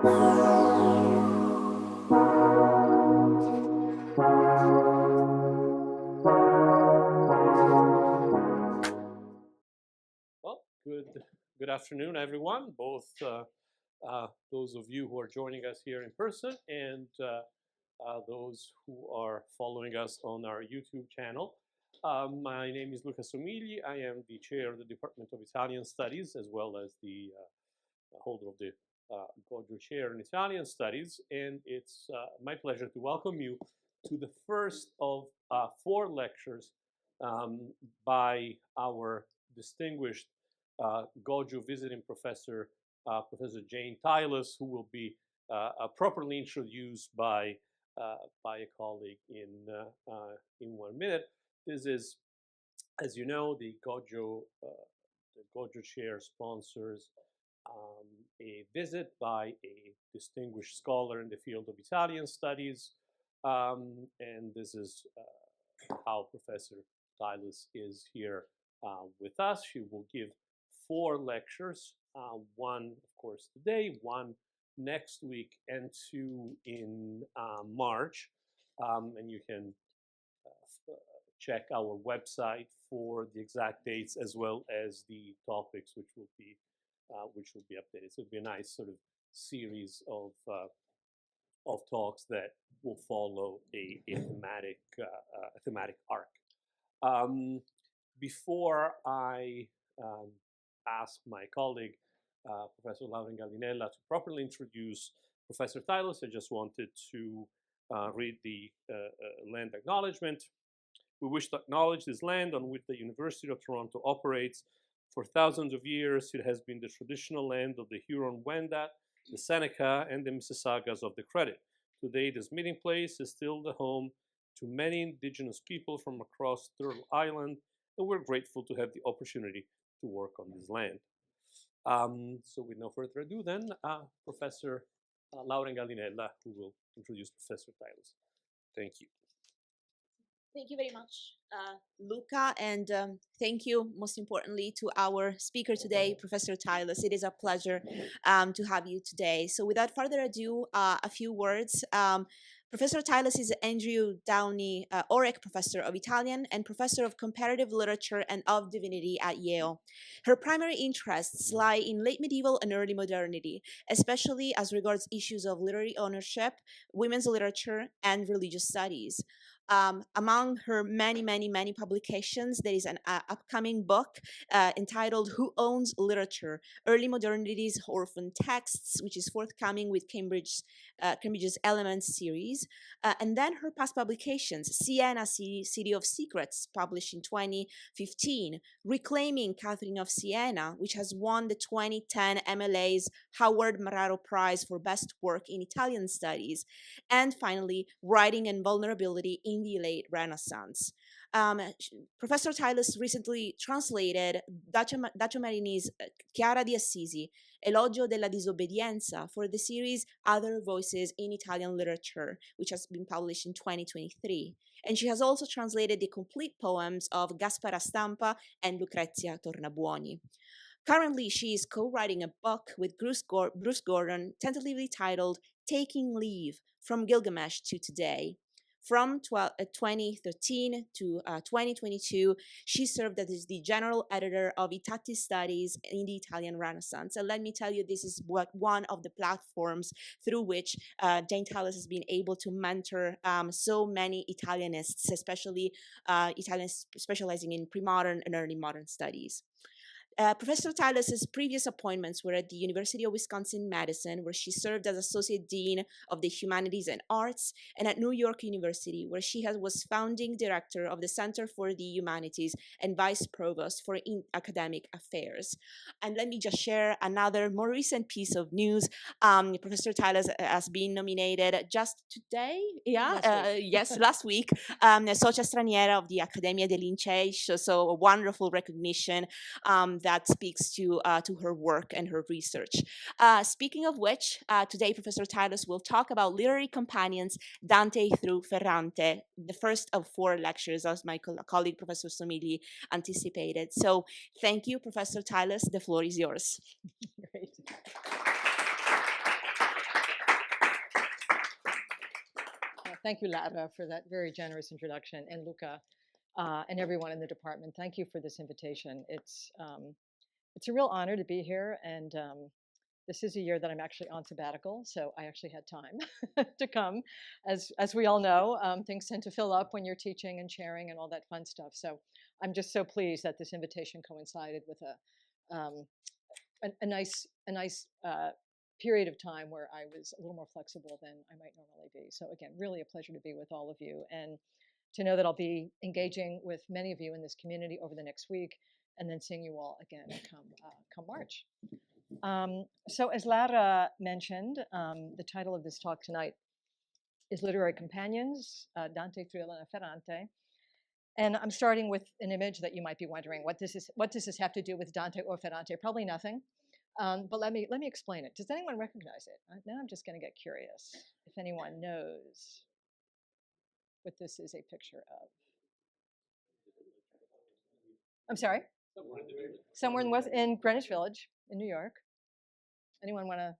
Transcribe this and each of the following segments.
Well, good afternoon, everyone, both those of you who are joining us here in person and those who are following us on our YouTube channel. My name is Luca Somigli. I am the chair of the Department of Italian Studies, as well as the holder of the Goggio Chair in Italian Studies, and it's my pleasure to welcome you to the first of 4 lectures by our distinguished Goggio visiting professor, Professor Jane Tylus, who will be properly introduced by a colleague in 1 minute. This is, as you know, the Goggio Chair sponsors a visit by a distinguished scholar in the field of Italian studies, and this is how Professor Tylus is here with us. She will give 4 lectures, 1, of course, today, 1 next week, and 2 in March. And you can check our website for the exact dates as well as the topics, which will be updated. So it'll be a nice sort of series of talks that will follow a thematic arc. Before I ask my colleague, Professor Laura Gallinella, to properly introduce Professor Tylus, I just wanted to read the land acknowledgement. We wish to acknowledge this land on which the University of Toronto operates. For thousands of years, it has been the traditional land of the Huron-Wendat, the Seneca, and the Mississaugas of the Credit. Today, this meeting place is still the home to many indigenous people from across Turtle Island, and we're grateful to have the opportunity to work on this land. So with no further ado then, Professor Laura Gallinella, who will introduce Professor Tylus. Thank you. Thank you very much, Luca, and thank you, most importantly, to our speaker today, Professor Tylus. It is a pleasure to have you today. So without further ado, a few words. Professor Tylus is Andrew Downey Orrick Professor of Italian and Professor of Comparative Literature and of Divinity at Yale. Her primary interests lie in late medieval and early modernity, especially as regards issues of literary ownership, women's literature, and religious studies. Among her many publications, there is an upcoming book entitled Who Owns Literature? Early Modernity's Orphan Texts, which is forthcoming with Cambridge's Elements series. And then her past publications, Siena, City of Secrets, published in 2015, Reclaiming Catherine of Siena, which has won the 2010 MLA's Howard Mararo Prize for Best Work in Italian Studies. And finally, Writing and Vulnerability in the Late Renaissance. Professor Tylus recently translated Dacio Marini's Chiara di Assisi, Elogio della Disobbedienza, for the series Other Voices in Italian Literature, which has been published in 2023. And she has also translated the complete poems of Gaspara Stampa and Lucrezia Tornabuoni. Currently, she is co-writing a book with Bruce Gordon, tentatively titled Taking Leave, From Gilgamesh to Today. From 2013 to 2022, she served as the general editor of Itati Studies in the Italian Renaissance. And let me tell you, this is one of the platforms through which Jane Tylus has been able to mentor so many Italianists, especially Italians specializing in pre-modern and early modern studies. Professor Tylus's previous appointments were at the University of Wisconsin-Madison, where she served as Associate Dean of the Humanities and Arts, and at New York University, where she was founding director of the Center for the Humanities and Vice Provost for Academic Affairs. And let me just share another more recent piece of news. Professor Tylus has been nominated just today, last week, Socia Straniera of the Accademia dei Lincei, so a wonderful recognition that speaks to her work and her research. Speaking of which, today Professor Tylus will talk about literary companions, Dante through Ferrante, the first of 4 lectures, as my colleague Professor Somigli anticipated. So thank you, Professor Tylus. The floor is yours. Great. Thank you, Lara, for that very generous introduction, and Luca, and everyone in the department. Thank you for this invitation. It's a real honor to be here, and this is a year that I'm actually on sabbatical, so I actually had time to come. As we all know, things tend to fill up when you're teaching and sharing and all that fun stuff. So I'm just so pleased that this invitation coincided with a nice period of time where I was a little more flexible than I might normally be. So again, really a pleasure to be with all of you, and to know that I'll be engaging with many of you in this community over the next week, and then seeing you all again come March. So as Lara mentioned, the title of this talk tonight is Literary Companions, Dante through Elena Ferrante. And I'm starting with an image that you might be wondering, what does this have to do with Dante or Ferrante? Probably nothing. But let me explain it. Does anyone recognize it? Now I'm just going to get curious if anyone knows what this is a picture of. I'm sorry? Somewhere in Greenwich Village in New York. Anyone want to?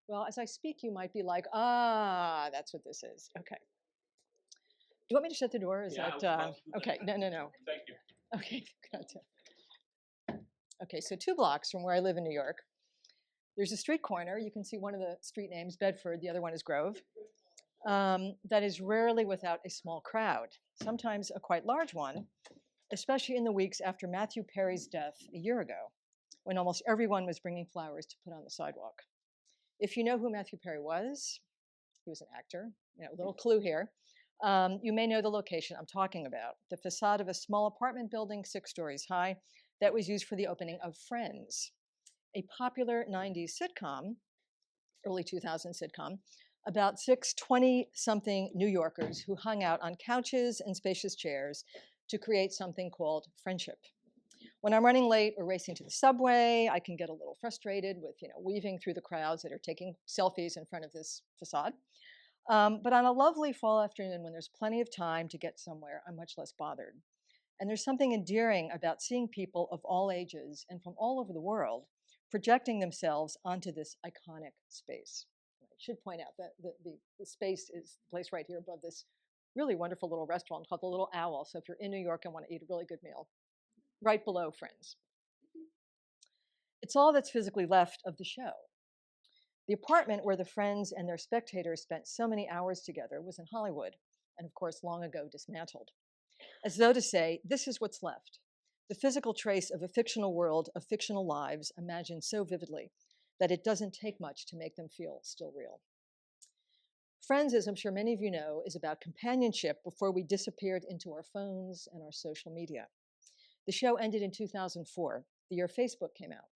Well, as I speak, you might be like, that's what this is. Okay. Do you want me to shut the door? Is that okay? No. Thank you. Okay, gotcha. Okay, so 2 blocks from where I live in New York, there's a street corner. You can see one of the street names, Bedford. The other one is Grove. That is rarely without a small crowd, sometimes a quite large one, especially in the weeks after Matthew Perry's death a year ago, when almost everyone was bringing flowers to put on the sidewalk. If you know who Matthew Perry was, he was an actor. Little clue here. You may know the location I'm talking about, the facade of a small apartment building 6 stories high that was used for the opening of Friends, a popular 90s sitcom, early 2000s sitcom, about 6 20-something New Yorkers who hung out on couches and spacious chairs to create something called friendship. When I'm running late or racing to the subway, I can get a little frustrated with weaving through the crowds that are taking selfies in front of this facade. But on a lovely fall afternoon when there's plenty of time to get somewhere, I'm much less bothered. And there's something endearing about seeing people of all ages and from all over the world projecting themselves onto this iconic space. I should point out that the space is placed right here above this really wonderful little restaurant called the Little Owl. So if you're in New York and want to eat a really good meal, right below Friends. It's all that's physically left of the show. The apartment where the friends and their spectators spent so many hours together was in Hollywood, and of course long ago dismantled. As though to say, this is what's left, the physical trace of a fictional world of fictional lives imagined so vividly that it doesn't take much to make them feel still real. Friends, as I'm sure many of you know, is about companionship before we disappeared into our phones and our social media. The show ended in 2004, the year Facebook came out.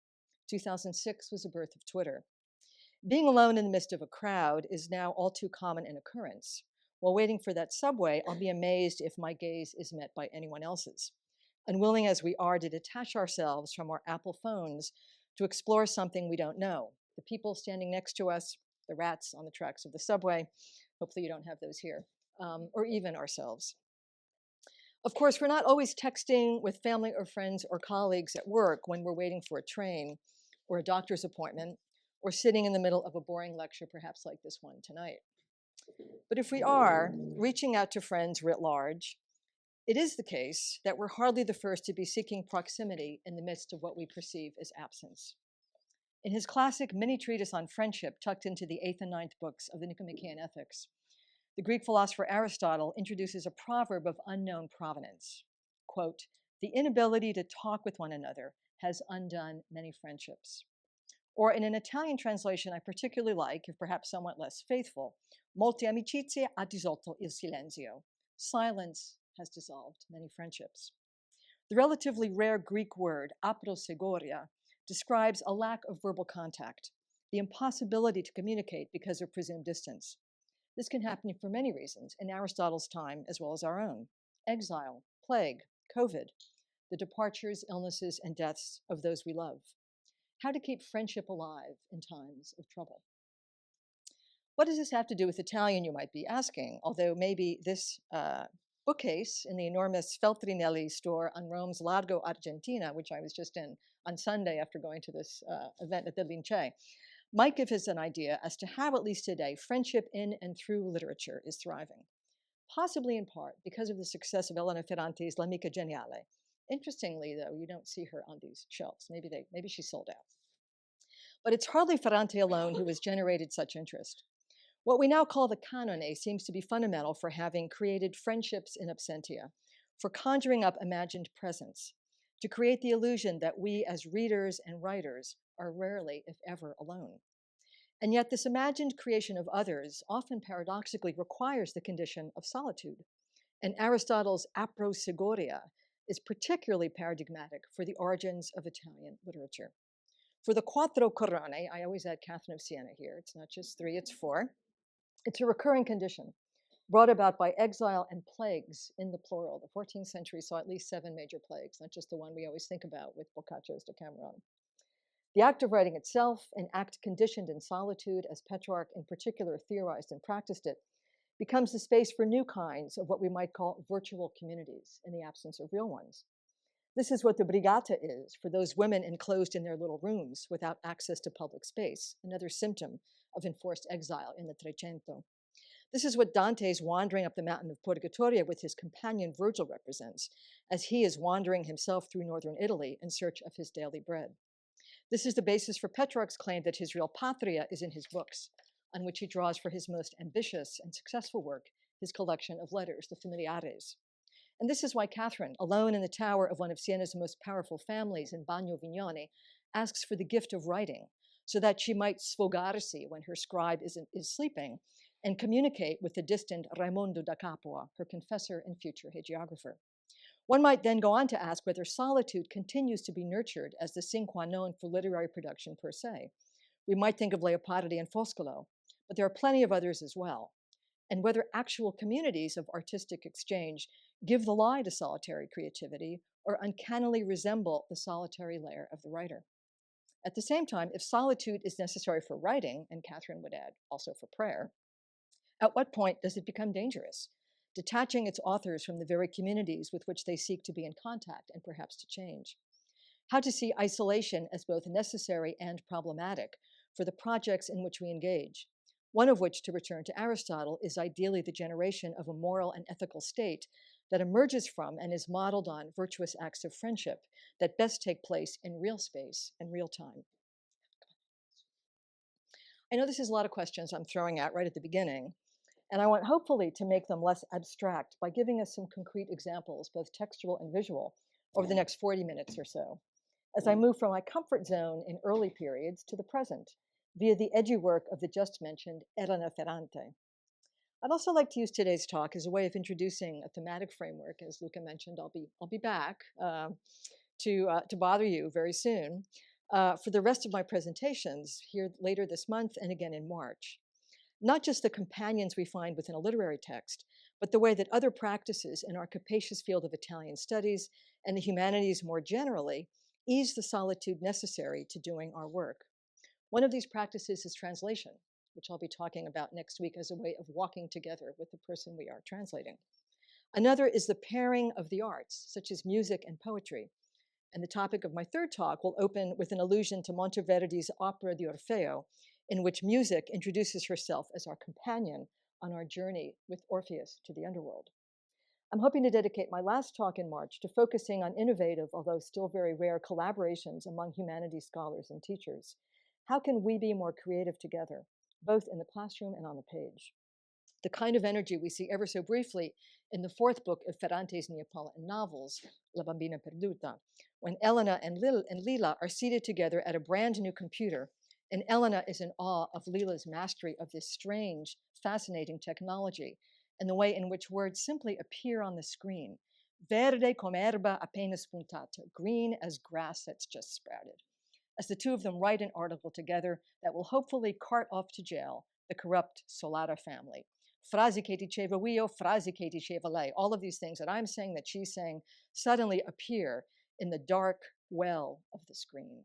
2006 was the birth of Twitter. Being alone in the midst of a crowd is now all too common an occurrence. While waiting for that subway, I'll be amazed if my gaze is met by anyone else's. Unwilling as we are to detach ourselves from our Apple phones to explore something we don't know, the people standing next to us, the rats on the tracks of the subway, hopefully you don't have those here, or even ourselves. Of course, we're not always texting with family or friends or colleagues at work when we're waiting for a train or a doctor's appointment, or sitting in the middle of a boring lecture, perhaps like this one tonight. But if we are reaching out to friends writ large, it is the case that we're hardly the first to be seeking proximity in the midst of what we perceive as absence. In his classic mini treatise on friendship, tucked into the 8th and 9th books of the Nicomachean Ethics, the Greek philosopher Aristotle introduces a proverb of unknown provenance. Quote, "The inability to talk with one another has undone many friendships." Or in an Italian translation I particularly like, if perhaps somewhat less faithful, "Molte amicizie ha dissolto il silenzio." Silence has dissolved many friendships. The relatively rare Greek word aprosegoria describes a lack of verbal contact, the impossibility to communicate because of presumed distance. This can happen for many reasons in Aristotle's time as well as our own. Exile, plague, COVID, the departures, illnesses, and deaths of those we love. How to keep friendship alive in times of trouble. What does this have to do with Italian, you might be asking, although maybe this bookcase in the enormous Feltrinelli store on Rome's Largo Argentina, which I was just in on Sunday after going to this event at the Lince, might give us an idea as to how, at least today, friendship in and through literature is thriving. Possibly in part because of the success of Elena Ferrante's L'Amica Geniale. Interestingly, though, you don't see her on these shelves. Maybe she sold out. But it's hardly Ferrante alone who has generated such interest. What we now call the canone seems to be fundamental for having created friendships in absentia, for conjuring up imagined presence, to create the illusion that we as readers and writers are rarely, if ever, alone. And yet this imagined creation of others often paradoxically requires the condition of solitude. And Aristotle's aprosegoria is particularly paradigmatic for the origins of Italian literature. For the Quattro Corone, I always add Catherine of Siena here, it's not just 3, it's 4. It's a recurring condition brought about by exile and plagues in the plural. The 14th century saw at least 7 major plagues, not just the one we always think about with Boccaccio's Decameron. The act of writing itself, an act conditioned in solitude, as Petrarca in particular theorized and practiced it, becomes the space for new kinds of what we might call virtual communities in the absence of real ones. This is what the brigata is for those women enclosed in their little rooms without access to public space, another symptom of enforced exile in the Trecento. This is what Dante's wandering up the mountain of Purgatorio with his companion Virgil represents, as he is wandering himself through northern Italy in search of his daily bread. This is the basis for Petrarch's claim that his real patria is in his books, on which he draws for his most ambitious and successful work, his collection of letters, the Familiares. And this is why Catherine, alone in the tower of one of Siena's most powerful families in Bagno Vignone, asks for the gift of writing, so that she might sfogarsi when her scribe is sleeping and communicate with the distant Raimondo da Capua, her confessor and future hagiographer. One might then go on to ask whether solitude continues to be nurtured as the sine qua non for literary production per se. We might think of Leopardi and Foscolo, but there are plenty of others as well. And whether actual communities of artistic exchange give the lie to solitary creativity or uncannily resemble the solitary lair of the writer. At the same time, if solitude is necessary for writing, and Catherine would add also for prayer, at what point does it become dangerous, detaching its authors from the very communities with which they seek to be in contact and perhaps to change? How to see isolation as both necessary and problematic for the projects in which we engage, one of which, to return to Aristotle, is ideally the generation of a moral and ethical state that emerges from and is modeled on virtuous acts of friendship that best take place in real space and real time. I know this is a lot of questions I'm throwing out right at the beginning, and I want hopefully to make them less abstract by giving us some concrete examples, both textual and visual, over the next 40 minutes or so, as I move from my comfort zone in early periods to the present, via the edgy work of the just mentioned Elena Ferrante. I'd also like to use today's talk as a way of introducing a thematic framework. As Luca mentioned, I'll be back to bother you very soon for the rest of my presentations here later this month and again in March. Not just the companions we find within a literary text, but the way that other practices in our capacious field of Italian studies and the humanities more generally ease the solitude necessary to doing our work. One of these practices is translation, which I'll be talking about next week as a way of walking together with the person we are translating. Another is the pairing of the arts, such as music and poetry. And the topic of my third talk will open with an allusion to Monteverdi's opera di Orfeo, in which music introduces herself as our companion on our journey with Orpheus to the underworld. I'm hoping to dedicate my last talk in March to focusing on innovative, although still very rare, collaborations among humanities scholars and teachers. How can we be more creative together, both in the classroom and on the page? The kind of energy we see ever so briefly in the fourth book of Ferrante's Neapolitan novels, La Bambina Perduta, when Elena and Lila are seated together at a brand new computer, and Elena is in awe of Lila's mastery of this strange, fascinating technology and the way in which words simply appear on the screen. Verde come erba appena spuntata, green as grass that's just sprouted. As the two of them write an article together that will hopefully cart off to jail the corrupt Solata family. Frasi che diceva io, frasi che diceva lei. All of these things that I'm saying, that she's saying, suddenly appear in the dark well of the screen.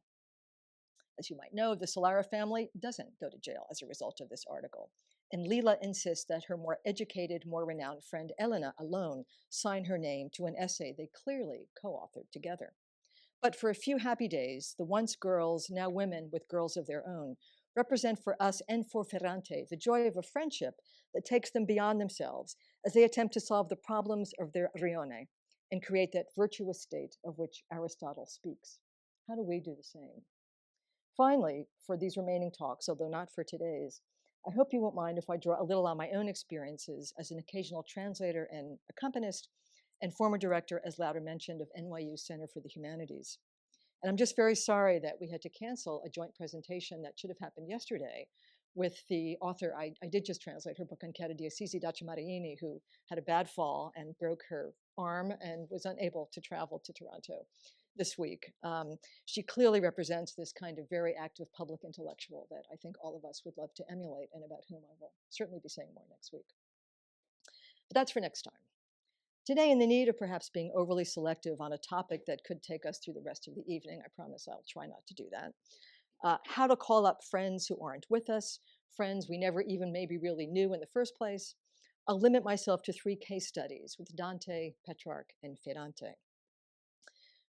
As you might know, the Solara family doesn't go to jail as a result of this article. And Lila insists that her more educated, more renowned friend Elena alone sign her name to an essay they clearly co-authored together. But for a few happy days, the once girls, now women with girls of their own, represent for us and for Ferrante the joy of a friendship that takes them beyond themselves as they attempt to solve the problems of their rione and create that virtuous state of which Aristotle speaks. How do we do the same? Finally, for these remaining talks, although not for today's, I hope you won't mind if I draw a little on my own experiences as an occasional translator and accompanist and former director, as Laura mentioned, of NYU Center for the Humanities. And I'm just very sorry that we had to cancel a joint presentation that should have happened yesterday with the author. I did just translate her book on Cara Diocesi Marini, who had a bad fall and broke her arm and was unable to travel to Toronto this week. She clearly represents this kind of very active public intellectual that I think all of us would love to emulate and about whom I will certainly be saying more next week. But that's for next time. Today, in the need of perhaps being overly selective on a topic that could take us through the rest of the evening, I promise I'll try not to do that. How to call up friends who aren't with us, friends we never even maybe really knew in the first place. I'll limit myself to 3 case studies with Dante, Petrarca, and Ferrante.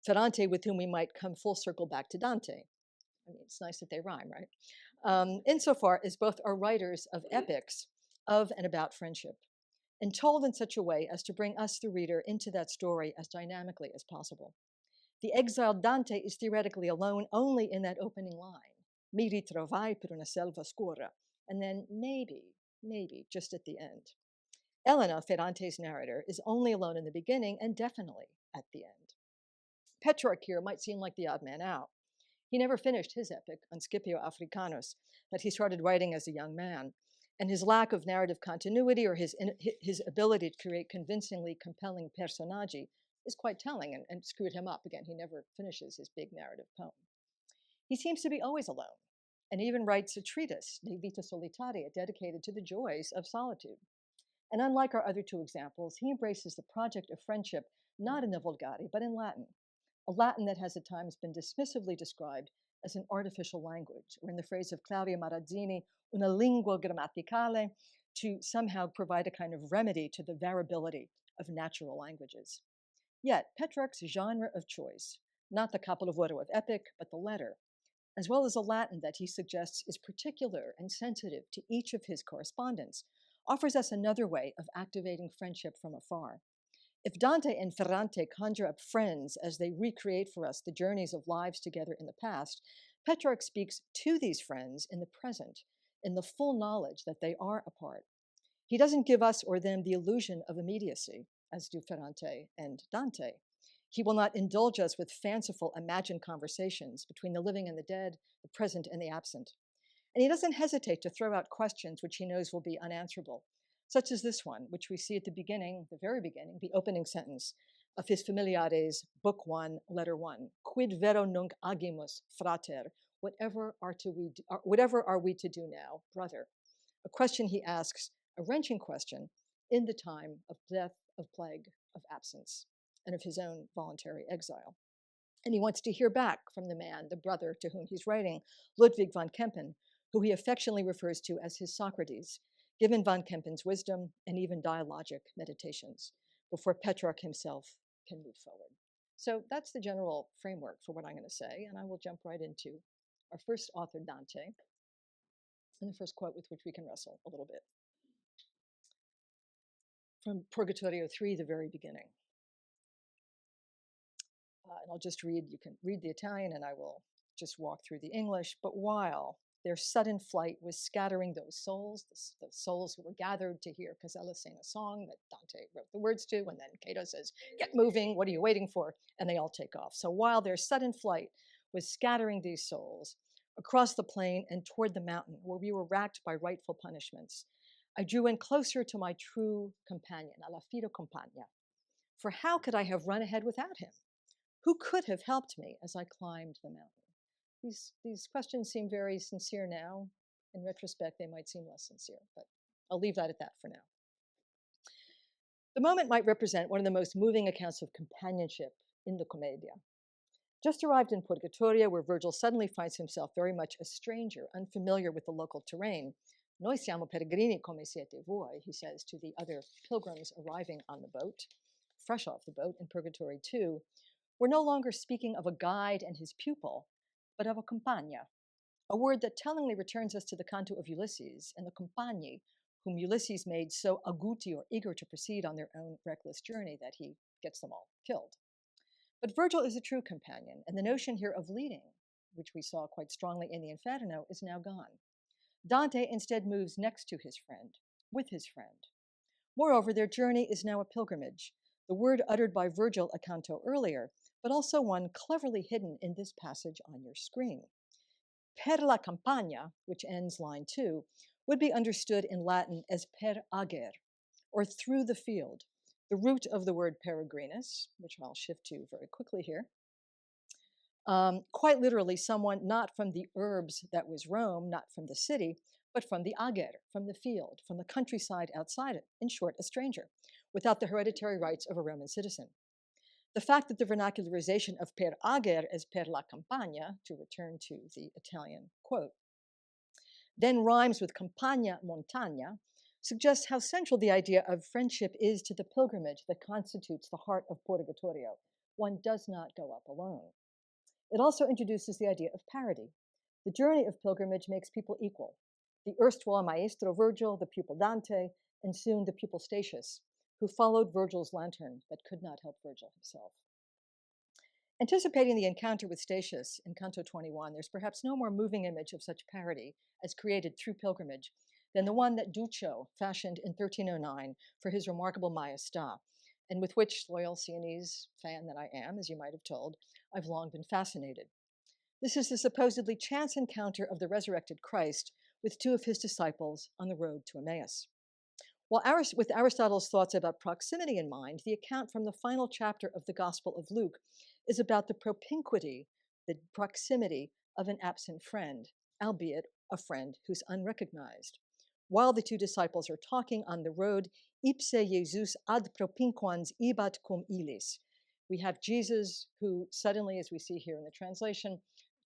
Ferrante, with whom we might come full circle back to Dante. I mean, it's nice that they rhyme, right? Insofar as both are writers of epics of and about friendship, and told in such a way as to bring us, the reader, into that story as dynamically as possible. The exiled Dante is theoretically alone only in that opening line, mi ritrovai per una selva scura, and then maybe just at the end. Elena, Ferrante's narrator, is only alone in the beginning and definitely at the end. Petrarch here might seem like the odd man out. He never finished his epic, Uncipio Africanus, that he started writing as a young man, and his lack of narrative continuity or his ability to create convincingly compelling personaggi is quite telling and screwed him up. Again, he never finishes his big narrative poem. He seems to be always alone, and even writes a treatise, De Vita Solitaria, dedicated to the joys of solitude. And unlike our other 2 examples, he embraces the project of friendship not in the Vulgate, but in Latin, a Latin that has at times been dismissively described as an artificial language, or in the phrase of Claudia Marazzini, una lingua grammaticale, to somehow provide a kind of remedy to the variability of natural languages. Yet, Petrarch's genre of choice, not the capolavoro of epic, but the letter, as well as a Latin that he suggests is particular and sensitive to each of his correspondents, offers us another way of activating friendship from afar. If Dante and Ferrante conjure up friends as they recreate for us the journeys of lives together in the past, Petrarch speaks to these friends in the present, in the full knowledge that they are apart. He doesn't give us or them the illusion of immediacy, as do Ferrante and Dante. He will not indulge us with fanciful imagined conversations between the living and the dead, the present and the absent. And he doesn't hesitate to throw out questions which he knows will be unanswerable, such as this one, which we see at the beginning, the very beginning, the opening sentence of his Familiares, Book 1, Letter 1. Quid vero nunc agimus, frater? Whatever are we to do now, brother? A question he asks, a wrenching question, in the time of death, of plague, of absence, and of his own voluntary exile. And he wants to hear back from the man, the brother to whom he's writing, Ludwig von Kempen, who he affectionately refers to as his Socrates, given von Kempen's wisdom and even dialogic meditations, before Petrarch himself can move forward. So that's the general framework for what I'm going to say, and I will jump right into our first author, Dante, and the first quote with which we can wrestle a little bit. From Purgatorio 3, the very beginning. And I'll just read, you can read the Italian, and I will just walk through the English. But while their sudden flight was scattering those souls, the souls who were gathered to hear Casella sing a song that Dante wrote the words to, and then Cato says, get moving, what are you waiting for? And they all take off. So while their sudden flight was scattering these souls across the plain and toward the mountain where we were racked by rightful punishments, I drew in closer to my true companion, alla fido compagna. For how could I have run ahead without him? Who could have helped me as I climbed the mountain? These questions seem very sincere now. In retrospect, they might seem less sincere, but I'll leave that at that for now. The moment might represent one of the most moving accounts of companionship in the Commedia. Just arrived in Purgatorio, where Virgil suddenly finds himself very much a stranger, unfamiliar with the local terrain. Noi siamo peregrini come siete voi, he says to the other pilgrims arriving on the boat, fresh off the boat in Purgatory 2. We're no longer speaking of a guide and his pupil, but of a compagna, a word that tellingly returns us to the canto of Ulysses and the compagni, whom Ulysses made so aguti or eager to proceed on their own reckless journey that he gets them all killed. But Virgil is a true companion, and the notion here of leading, which we saw quite strongly in the Inferno, is now gone. Dante instead moves next to his friend, with his friend. Moreover, their journey is now a pilgrimage, the word uttered by Virgil a canto earlier, but also one cleverly hidden in this passage on your screen. Per la campagna, which ends line 2, would be understood in Latin as per ager, or through the field, the root of the word peregrinus, which I'll shift to very quickly here. Quite literally, someone not from the urbs that was Rome, not from the city, but from the ager, from the field, from the countryside outside it, in short, a stranger, without the hereditary rights of a Roman citizen. The fact that the vernacularization of per ager as per la campagna, to return to the Italian quote, then rhymes with campagna montagna, suggests how central the idea of friendship is to the pilgrimage that constitutes the heart of Purgatorio. One does not go up alone. It also introduces the idea of parity. The journey of pilgrimage makes people equal. The erstwhile maestro Virgil, the pupil Dante, and soon the pupil Statius, who followed Virgil's lantern but could not help Virgil himself. Anticipating the encounter with Statius in Canto 21, there's perhaps no more moving image of such parity as created through pilgrimage than the one that Duccio fashioned in 1309 for his remarkable Maestà, and with which, loyal Sienese fan that I am, as you might have told, I've long been fascinated. This is the supposedly chance encounter of the resurrected Christ with two of his disciples on the road to Emmaus. With Aristotle's thoughts about proximity in mind, the account from the final chapter of the Gospel of Luke is about the propinquity, the proximity of an absent friend, albeit a friend who's unrecognized. While the two disciples are talking on the road, ipse Jesus ad propinquans ibat cum illis. We have Jesus who suddenly, as we see here in the translation,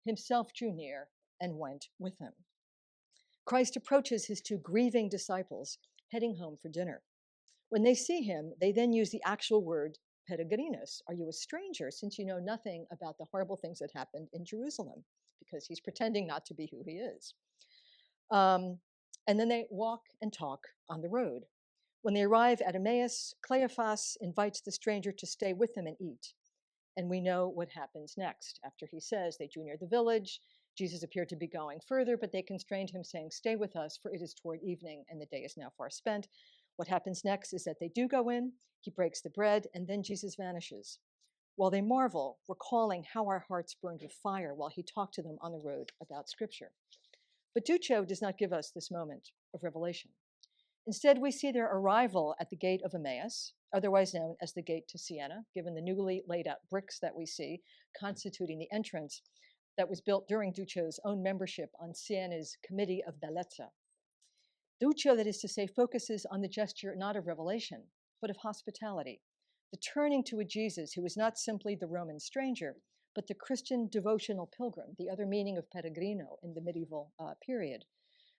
himself drew near and went with them. Christ approaches his two grieving disciples heading home for dinner. When they see him, they then use the actual word peregrinus. Are you a stranger, since you know nothing about the horrible things that happened in Jerusalem? Because he's pretending not to be who he is. And then they walk and talk on the road. When they arrive at Emmaus, Cleophas invites the stranger to stay with them and eat. And we know what happens next. After he says they drew near the village, Jesus appeared to be going further, but they constrained him, saying, "Stay with us, for it is toward evening, and the day is now far spent." What happens next is that they do go in, he breaks the bread, and then Jesus vanishes. While they marvel, recalling how our hearts burned with fire while he talked to them on the road about Scripture. But Duccio does not give us this moment of revelation. Instead, we see their arrival at the gate of Emmaus, otherwise known as the gate to Siena, given the newly laid out bricks that we see constituting the entrance that was built during Duccio's own membership on Siena's Committee of Bellezza. Duccio, that is to say, focuses on the gesture not of revelation, but of hospitality, the turning to a Jesus who is not simply the Roman stranger, but the Christian devotional pilgrim, the other meaning of peregrino in the medieval period.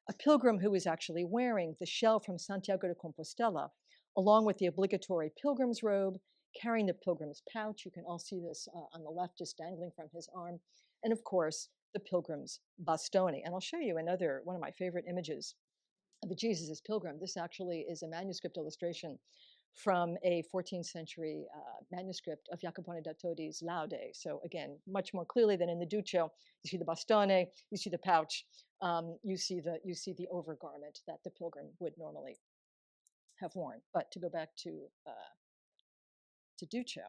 A pilgrim who is actually wearing the shell from Santiago de Compostela, along with the obligatory pilgrim's robe, carrying the pilgrim's pouch. You can all see this on the left, just dangling from his arm. And of course, the pilgrim's bastoni. And I'll show you one of my favorite images of a Jesus as pilgrim. This actually is a manuscript illustration from a 14th century manuscript of Jacopone da Todi's Laude. So again, much more clearly than in the Duccio. You see the bastone, you see the pouch, you see the overgarment that the pilgrim would normally have worn. But to go back to Duccio,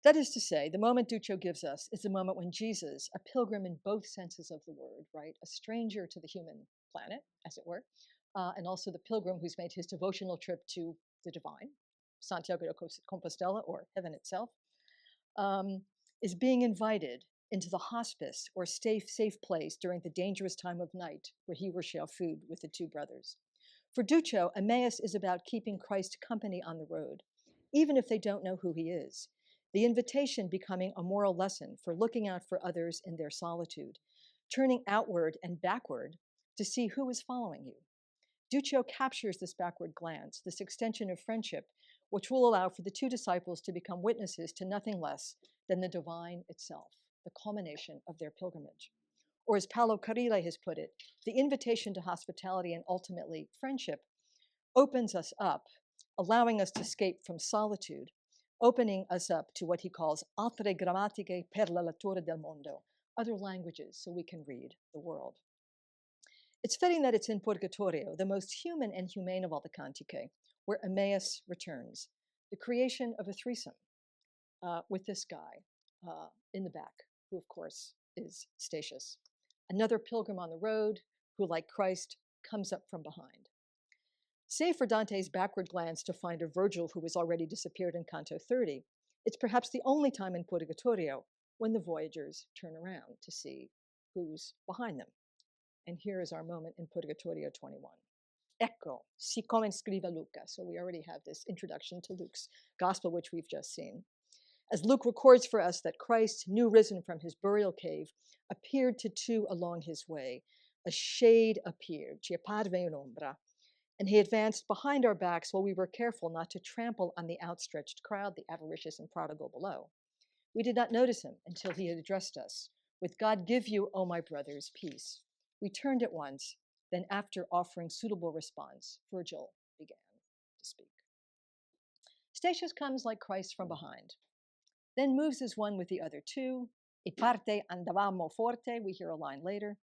that is to say, the moment Duccio gives us is the moment when Jesus, a pilgrim in both senses of the word, right, a stranger to the human planet, as it were, and also the pilgrim who's made his devotional trip to the divine, Santiago de Compostela, or heaven itself, is being invited into the hospice or safe place during the dangerous time of night where he will share food with the two brothers. For Duccio, Emmaus is about keeping Christ company on the road, even if they don't know who he is. The invitation becoming a moral lesson for looking out for others in their solitude, turning outward and backward to see who is following you. Duccio captures this backward glance, this extension of friendship, which will allow for the two disciples to become witnesses to nothing less than the divine itself, the culmination of their pilgrimage. Or as Paulo Carrile has put it, the invitation to hospitality and ultimately friendship opens us up, allowing us to escape from solitude, opening us up to what he calls altre grammatiche per la lettura del mondo, other languages so we can read the world. It's fitting that it's in Purgatorio, the most human and humane of all the cantiche, where Emmaus returns, the creation of a threesome with this guy in the back, who of course is Statius, another pilgrim on the road who, like Christ, comes up from behind. Save for Dante's backward glance to find a Virgil who has already disappeared in Canto 30, it's perhaps the only time in Purgatorio when the voyagers turn around to see who's behind them. And here is our moment in Purgatorio 21. Ecco, siccome scrive Luca. So we already have this introduction to Luke's gospel, which we've just seen. As Luke records for us that Christ, new risen from his burial cave, appeared to two along his way. A shade appeared, ci apparve un'ombra, and he advanced behind our backs while we were careful not to trample on the outstretched crowd, the avaricious and prodigal below. We did not notice him until he had addressed us. With God give you, O my brothers, peace. We turned at once, then after offering suitable response, Virgil began to speak. Statius comes like Christ from behind, then moves as one with the other two. E parte andavamo forte, we hear a line later,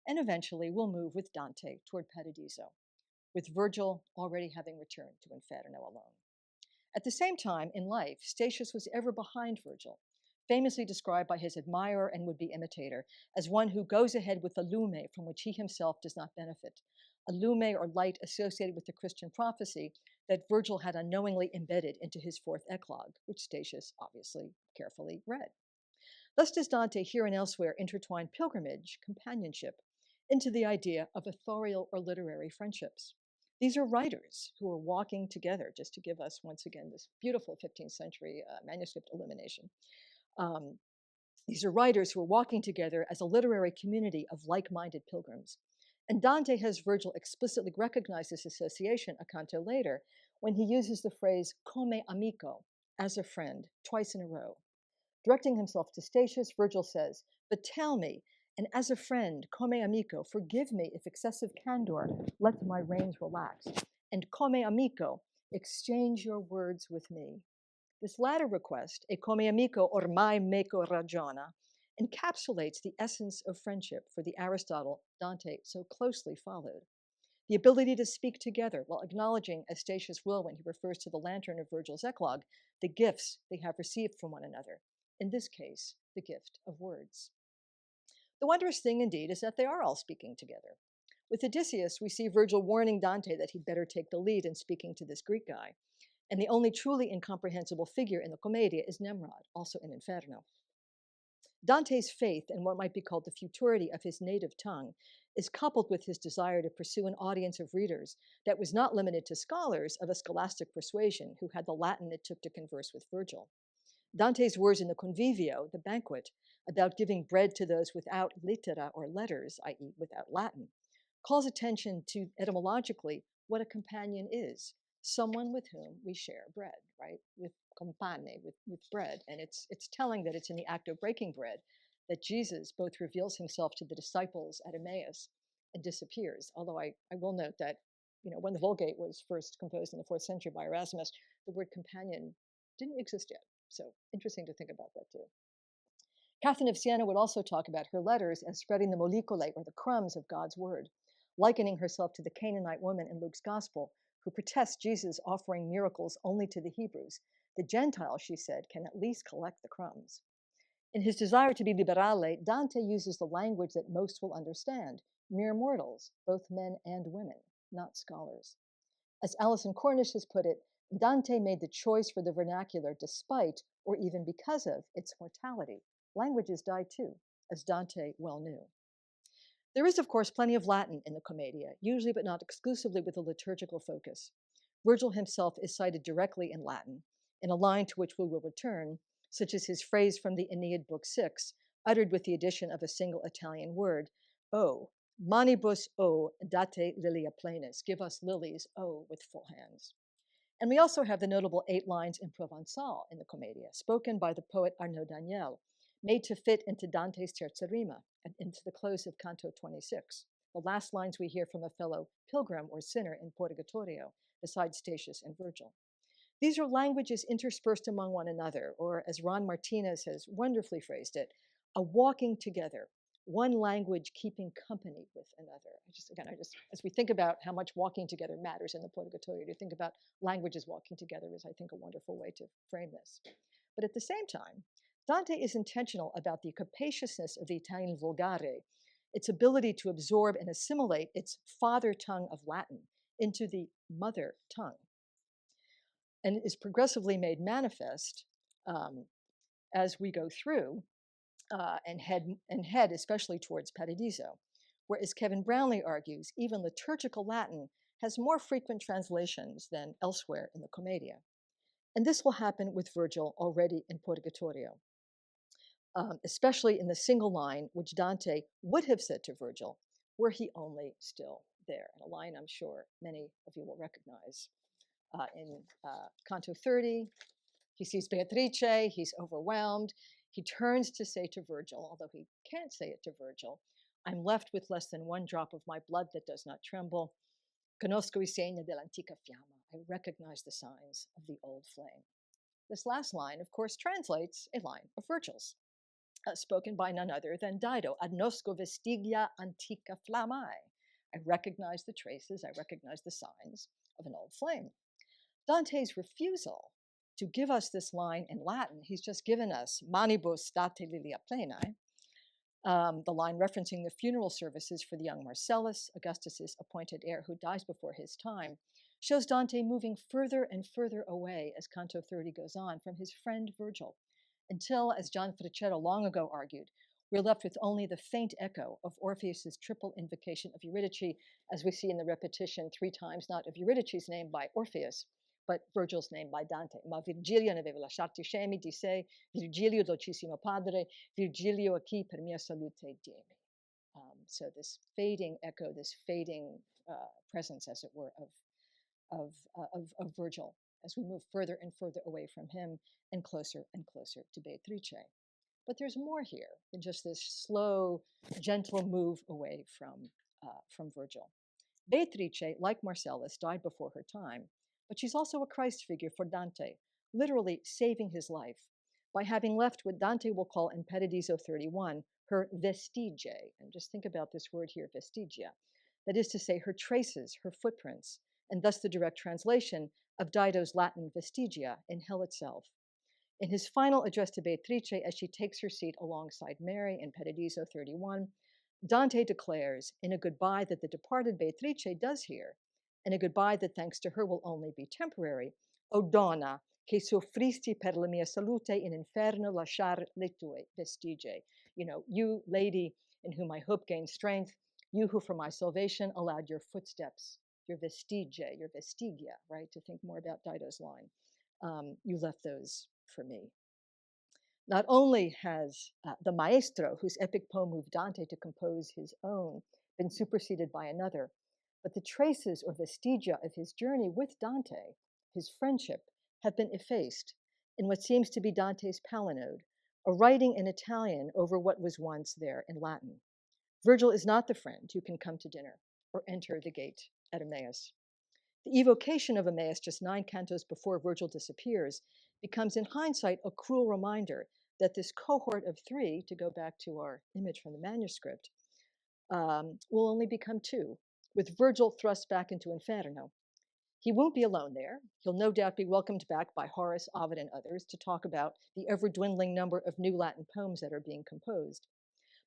and eventually we'll move with Dante toward Paradiso, with Virgil already having returned to Inferno alone. At the same time, in life, Statius was ever behind Virgil, famously described by his admirer and would-be imitator as one who goes ahead with a lume from which he himself does not benefit, a lume or light associated with the Christian prophecy that Virgil had unknowingly embedded into his fourth eclogue, which Statius obviously carefully read. Thus does Dante here and elsewhere intertwine pilgrimage, companionship, into the idea of authorial or literary friendships. These are writers who are walking together, just to give us once again this beautiful 15th century manuscript illumination. These are writers who are walking together as a literary community of like-minded pilgrims. And Dante has Virgil explicitly recognize this association a canto later when he uses the phrase come amico, as a friend, twice in a row. Directing himself to Statius, Virgil says, but tell me, and as a friend, come amico, forgive me if excessive candor lets my reins relax. And come amico, exchange your words with me. This latter request, e come amico ormai meco ragiona, encapsulates the essence of friendship for the Aristotle Dante so closely followed. The ability to speak together while acknowledging, as Statius will when he refers to the lantern of Virgil's eclogue, the gifts they have received from one another, in this case, the gift of words. The wondrous thing, indeed, is that they are all speaking together. With Odysseus, we see Virgil warning Dante that he'd better take the lead in speaking to this Greek guy. And the only truly incomprehensible figure in the Commedia is Nemrod, also in Inferno. Dante's faith in what might be called the futurity of his native tongue is coupled with his desire to pursue an audience of readers that was not limited to scholars of a scholastic persuasion who had the Latin it took to converse with Virgil. Dante's words in the Convivio, the banquet, about giving bread to those without littera or letters, i.e. without Latin, calls attention to etymologically what a companion is, someone with whom we share bread, right? With compane, with bread. And it's telling that it's in the act of breaking bread that Jesus both reveals himself to the disciples at Emmaus and disappears. Although I will note that, when the Vulgate was first composed in the 4th century by Erasmus, the word companion didn't exist yet. So interesting to think about that too. Catherine of Siena would also talk about her letters as spreading the molicolae, or the crumbs of God's word, likening herself to the Canaanite woman in Luke's gospel who protests Jesus offering miracles only to the Hebrews. The Gentiles, she said, can at least collect the crumbs. In his desire to be liberale, Dante uses the language that most will understand, mere mortals, both men and women, not scholars. As Alison Cornish has put it, Dante made the choice for the vernacular despite, or even because of, its mortality. Languages die too, as Dante well knew. There is, of course, plenty of Latin in the Commedia, usually but not exclusively with a liturgical focus. Virgil himself is cited directly in Latin, in a line to which we will return, such as his phrase from the Aeneid, Book 6, uttered with the addition of a single Italian word, O, manibus O, date lilia plenis, give us lilies, O, with full hands. And we also have the notable 8 lines in Provençal in the Commedia, spoken by the poet Arnaud Daniel, made to fit into Dante's terza rima and into the close of Canto 26, the last lines we hear from a fellow pilgrim or sinner in Purgatorio, besides Statius and Virgil. These are languages interspersed among one another, or as Ron Martinez has wonderfully phrased it, a walking together, one language keeping company with another. As we think about how much walking together matters in the Purgatorio, to think about languages walking together is, I think, a wonderful way to frame this. But at the same time, Dante is intentional about the capaciousness of the Italian Vulgare, its ability to absorb and assimilate its father tongue of Latin into the mother tongue, and is progressively made manifest as we go through and head especially towards Paradiso, where, as Kevin Brownlee argues, even liturgical Latin has more frequent translations than elsewhere in the Commedia. And this will happen with Virgil already in Purgatorio, especially in the single line which Dante would have said to Virgil were he only still there, and a line I'm sure many of you will recognize. In Canto 30, he sees Beatrice, he's overwhelmed. He turns to say to Virgil, although he can't say it to Virgil, I'm left with less than one drop of my blood that does not tremble. Conosco I segni dell'antica fiamma. I recognize the signs of the old flame. This last line, of course, translates a line of Virgil's, spoken by none other than Dido. Agnosco vestigia antica flammae. I recognize the traces, I recognize the signs of an old flame. Dante's refusal to give us this line in Latin, he's just given us manibus date lilia plenae, the line referencing the funeral services for the young Marcellus, Augustus's appointed heir who dies before his time, shows Dante moving further and further away as Canto 30 goes on from his friend Virgil, until, as John Fricero long ago argued, we're left with only the faint echo of Orpheus's triple invocation of Eurydice, as we see in the repetition 3 times, not of Eurydice's name by Orpheus, but Virgil's name by Dante. Ma Virgilio ne aveva lasciati scemi di sé, Virgilio dolcissimo padre, Virgilio a chi per mia salute diemi. So this fading echo, this fading presence, as it were, of Virgil, as we move further and further away from him and closer to Beatrice. But there's more here than just this slow, gentle move away from Virgil. Beatrice, like Marcellus, died before her time, but she's also a Christ figure for Dante, literally saving his life by having left what Dante will call in Paradiso 31 her vestigia. And just think about this word here, vestigia. That is to say, her traces, her footprints, and thus the direct translation of Dido's Latin vestigia in hell itself. In his final address to Beatrice, as she takes her seat alongside Mary in Paradiso 31, Dante declares in a goodbye that the departed Beatrice does hear, and a goodbye that, thanks to her, will only be temporary. O donna, che soffristi per la mia salute in inferno lasciar le tue vestigie. You lady in whom I hope gained strength, you who for my salvation allowed your footsteps, your vestigia, your vestigia, right, to think more about Dido's line. You left those for me. Not only has the maestro, whose epic poem moved Dante to compose his own, been superseded by another, but the traces or vestigia of his journey with Dante, his friendship, have been effaced in what seems to be Dante's palinode, a writing in Italian over what was once there in Latin. Virgil is not the friend who can come to dinner or enter the gate at Emmaus. The evocation of Emmaus just 9 cantos before Virgil disappears becomes, in hindsight, a cruel reminder that this cohort of 3, to go back to our image from the manuscript, will only become 2, with Virgil thrust back into Inferno. He won't be alone there. He'll no doubt be welcomed back by Horace, Ovid, and others to talk about the ever-dwindling number of new Latin poems that are being composed.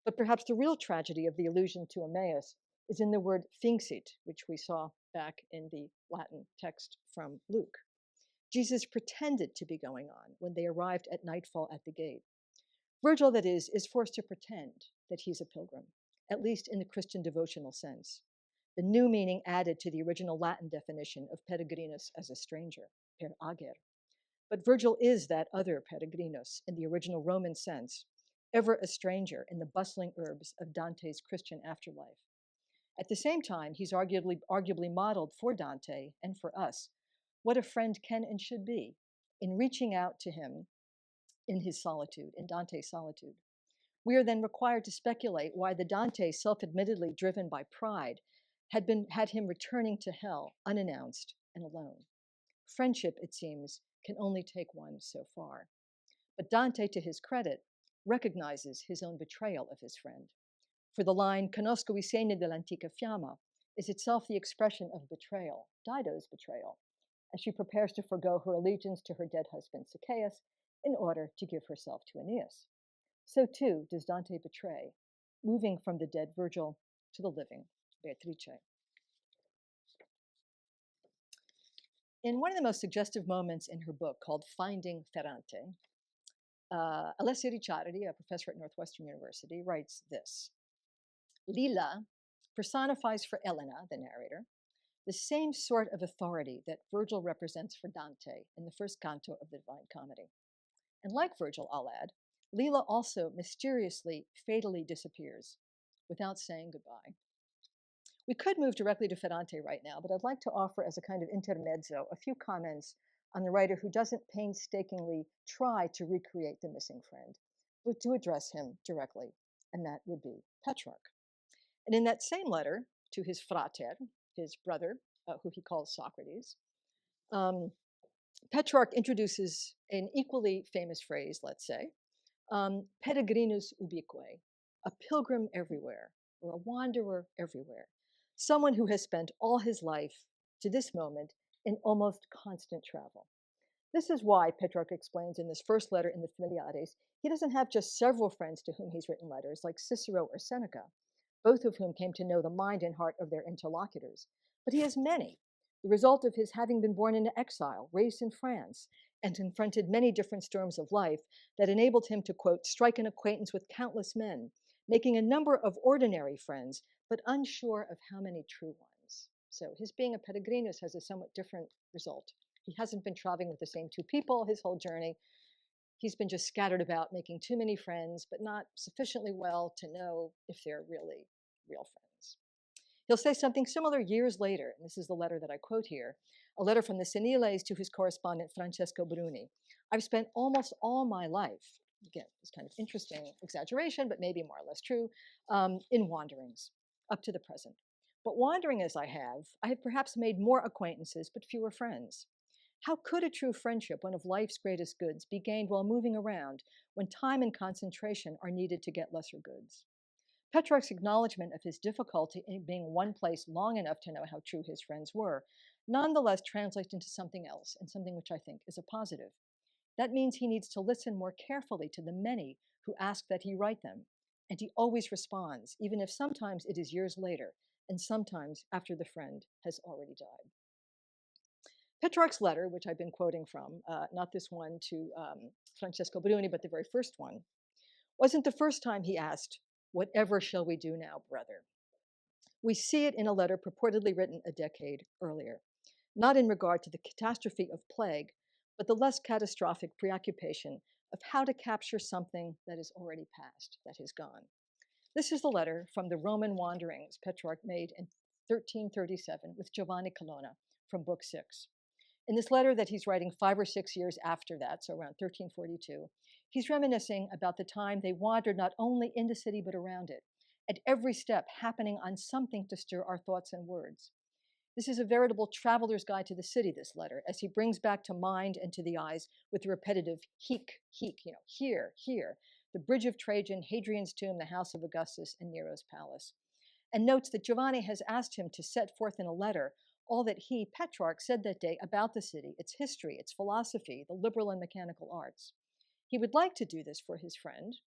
But perhaps the real tragedy of the allusion to Emmaus is in the word finxit, which we saw back in the Latin text from Luke. Jesus pretended to be going on when they arrived at nightfall at the gate. Virgil, that is forced to pretend that he's a pilgrim, at least in the Christian devotional sense. The new meaning added to the original Latin definition of peregrinus as a stranger, per ager. But Virgil is that other peregrinus in the original Roman sense, ever a stranger in the bustling urbs of Dante's Christian afterlife. At the same time, he's arguably modeled for Dante and for us what a friend can and should be in reaching out to him in his solitude, in Dante's solitude. We are then required to speculate why the Dante, self-admittedly driven by pride, had him returning to hell unannounced and alone. Friendship, it seems, can only take one so far. But Dante, to his credit, recognizes his own betrayal of his friend. For the line, conosco I segni dell'antica fiamma, is itself the expression of betrayal, Dido's betrayal, as she prepares to forgo her allegiance to her dead husband Sichaeus in order to give herself to Aeneas. So too does Dante betray, moving from the dead Virgil to the living Beatrice. In one of the most suggestive moments in her book called Finding Ferrante, Alessia Ricciardi, a professor at Northwestern University, writes this: Lila personifies for Elena, the narrator, the same sort of authority that Virgil represents for Dante in the first canto of the Divine Comedy. And like Virgil, I'll add, Lila also mysteriously, fatally disappears without saying goodbye. We could move directly to Ferrante right now, but I'd like to offer as a kind of intermezzo a few comments on the writer who doesn't painstakingly try to recreate the missing friend, but to address him directly, and that would be Petrarch. And in that same letter to his frater, his brother, who he calls Socrates, Petrarch introduces an equally famous phrase, let's say, peregrinus ubique, a pilgrim everywhere, or a wanderer everywhere, someone who has spent all his life to this moment in almost constant travel. This is why Petrarch explains in this first letter in the Familiares, he doesn't have just several friends to whom he's written letters, like Cicero or Seneca, both of whom came to know the mind and heart of their interlocutors, but he has many, the result of his having been born into exile, raised in France, and confronted many different storms of life that enabled him to, quote, strike an acquaintance with countless men, making a number of ordinary friends, but unsure of how many true ones. So his being a peregrinus has a somewhat different result. He hasn't been traveling with the same two people his whole journey. He's been just scattered about, making too many friends, but not sufficiently well to know if they're really real friends. He'll say something similar years later, and this is the letter that I quote here, a letter from the Seniles to his correspondent Francesco Bruni. I've spent almost all my life, again, it's kind of interesting exaggeration, but maybe more or less true, in wanderings up to the present. But wandering as I have perhaps made more acquaintances, but fewer friends. How could a true friendship, one of life's greatest goods, be gained while moving around when time and concentration are needed to get lesser goods? Petrarch's acknowledgement of his difficulty in being one place long enough to know how true his friends were nonetheless translates into something else, and something which I think is a positive. That means he needs to listen more carefully to the many who ask that he write them, and he always responds, even if sometimes it is years later, and sometimes after the friend has already died. Petrarch's letter, which I've been quoting from, not this one to Francesco Bruni, but the very first one, wasn't the first time he asked, "Whatever shall we do now, brother?" We see it in a letter purportedly written a decade earlier, not in regard to the catastrophe of plague, but the less catastrophic preoccupation of how to capture something that is already past, that is gone. This is the letter from the Roman wanderings Petrarch made in 1337 with Giovanni Colonna from Book 6. In this letter that he's writing 5 or 6 years after that, so around 1342, he's reminiscing about the time they wandered not only in the city but around it, at every step happening on something to stir our thoughts and words. This is a veritable traveler's guide to the city, this letter, as he brings back to mind and to the eyes with the repetitive hic, here, here, the bridge of Trajan, Hadrian's tomb, the house of Augustus, and Nero's palace, and notes that Giovanni has asked him to set forth in a letter all that he, Petrarch, said that day about the city, its history, its philosophy, the liberal and mechanical arts. He would like to do this for his friend,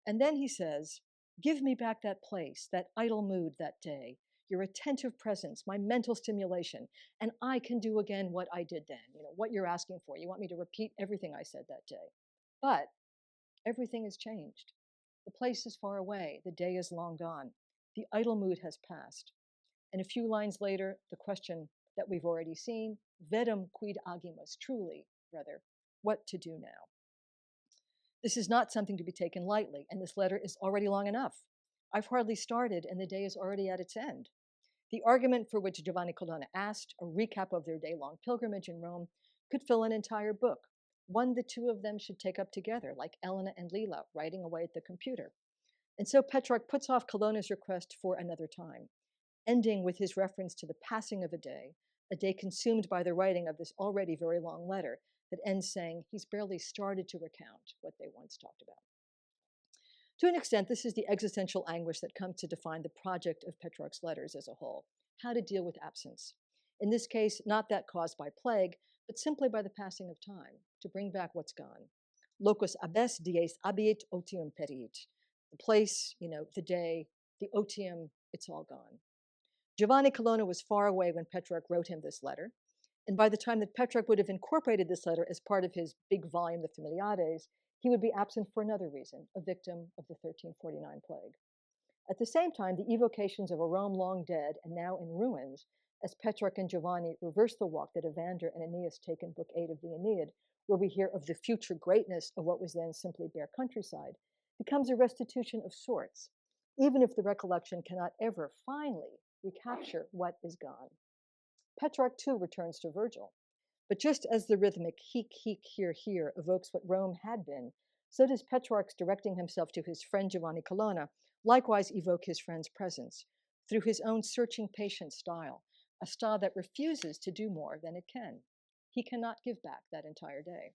and then he says, "Give me back that place, that idle mood that day, your attentive presence, my mental stimulation, and I can do again what I did then." What you're asking for. You want me to repeat everything I said that day. But everything has changed. The place is far away. The day is long gone. The idle mood has passed. And a few lines later, the question that we've already seen, verum quid agimus, truly, brother, what to do now? This is not something to be taken lightly, and this letter is already long enough. I've hardly started, and the day is already at its end. The argument for which Giovanni Colonna asked, a recap of their day-long pilgrimage in Rome, could fill an entire book, one the two of them should take up together, like Elena and Lila, writing away at the computer. And so Petrarch puts off Colonna's request for another time, ending with his reference to the passing of a day consumed by the writing of this already very long letter that ends saying he's barely started to recount what they once talked about. To an extent, this is the existential anguish that comes to define the project of Petrarch's letters as a whole, how to deal with absence. In this case, not that caused by plague, but simply by the passing of time, to bring back what's gone. Locus abes dies abiet otium periit. The place, the day, the otium, it's all gone. Giovanni Colonna was far away when Petrarch wrote him this letter, and by the time that Petrarch would have incorporated this letter as part of his big volume, the Formulates, he would be absent for another reason, a victim of the 1349 plague. At the same time, the evocations of a Rome long dead and now in ruins, as Petrarch and Giovanni reverse the walk that Evander and Aeneas take in Book 8 of the Aeneid, where we hear of the future greatness of what was then simply bare countryside, becomes a restitution of sorts, even if the recollection cannot ever finally recapture what is gone. Petrarch too returns to Virgil, but just as the rhythmic heek, heek, hear, hear evokes what Rome had been, so does Petrarch's directing himself to his friend Giovanni Colonna likewise evoke his friend's presence through his own searching, patient style, a style that refuses to do more than it can. He cannot give back that entire day.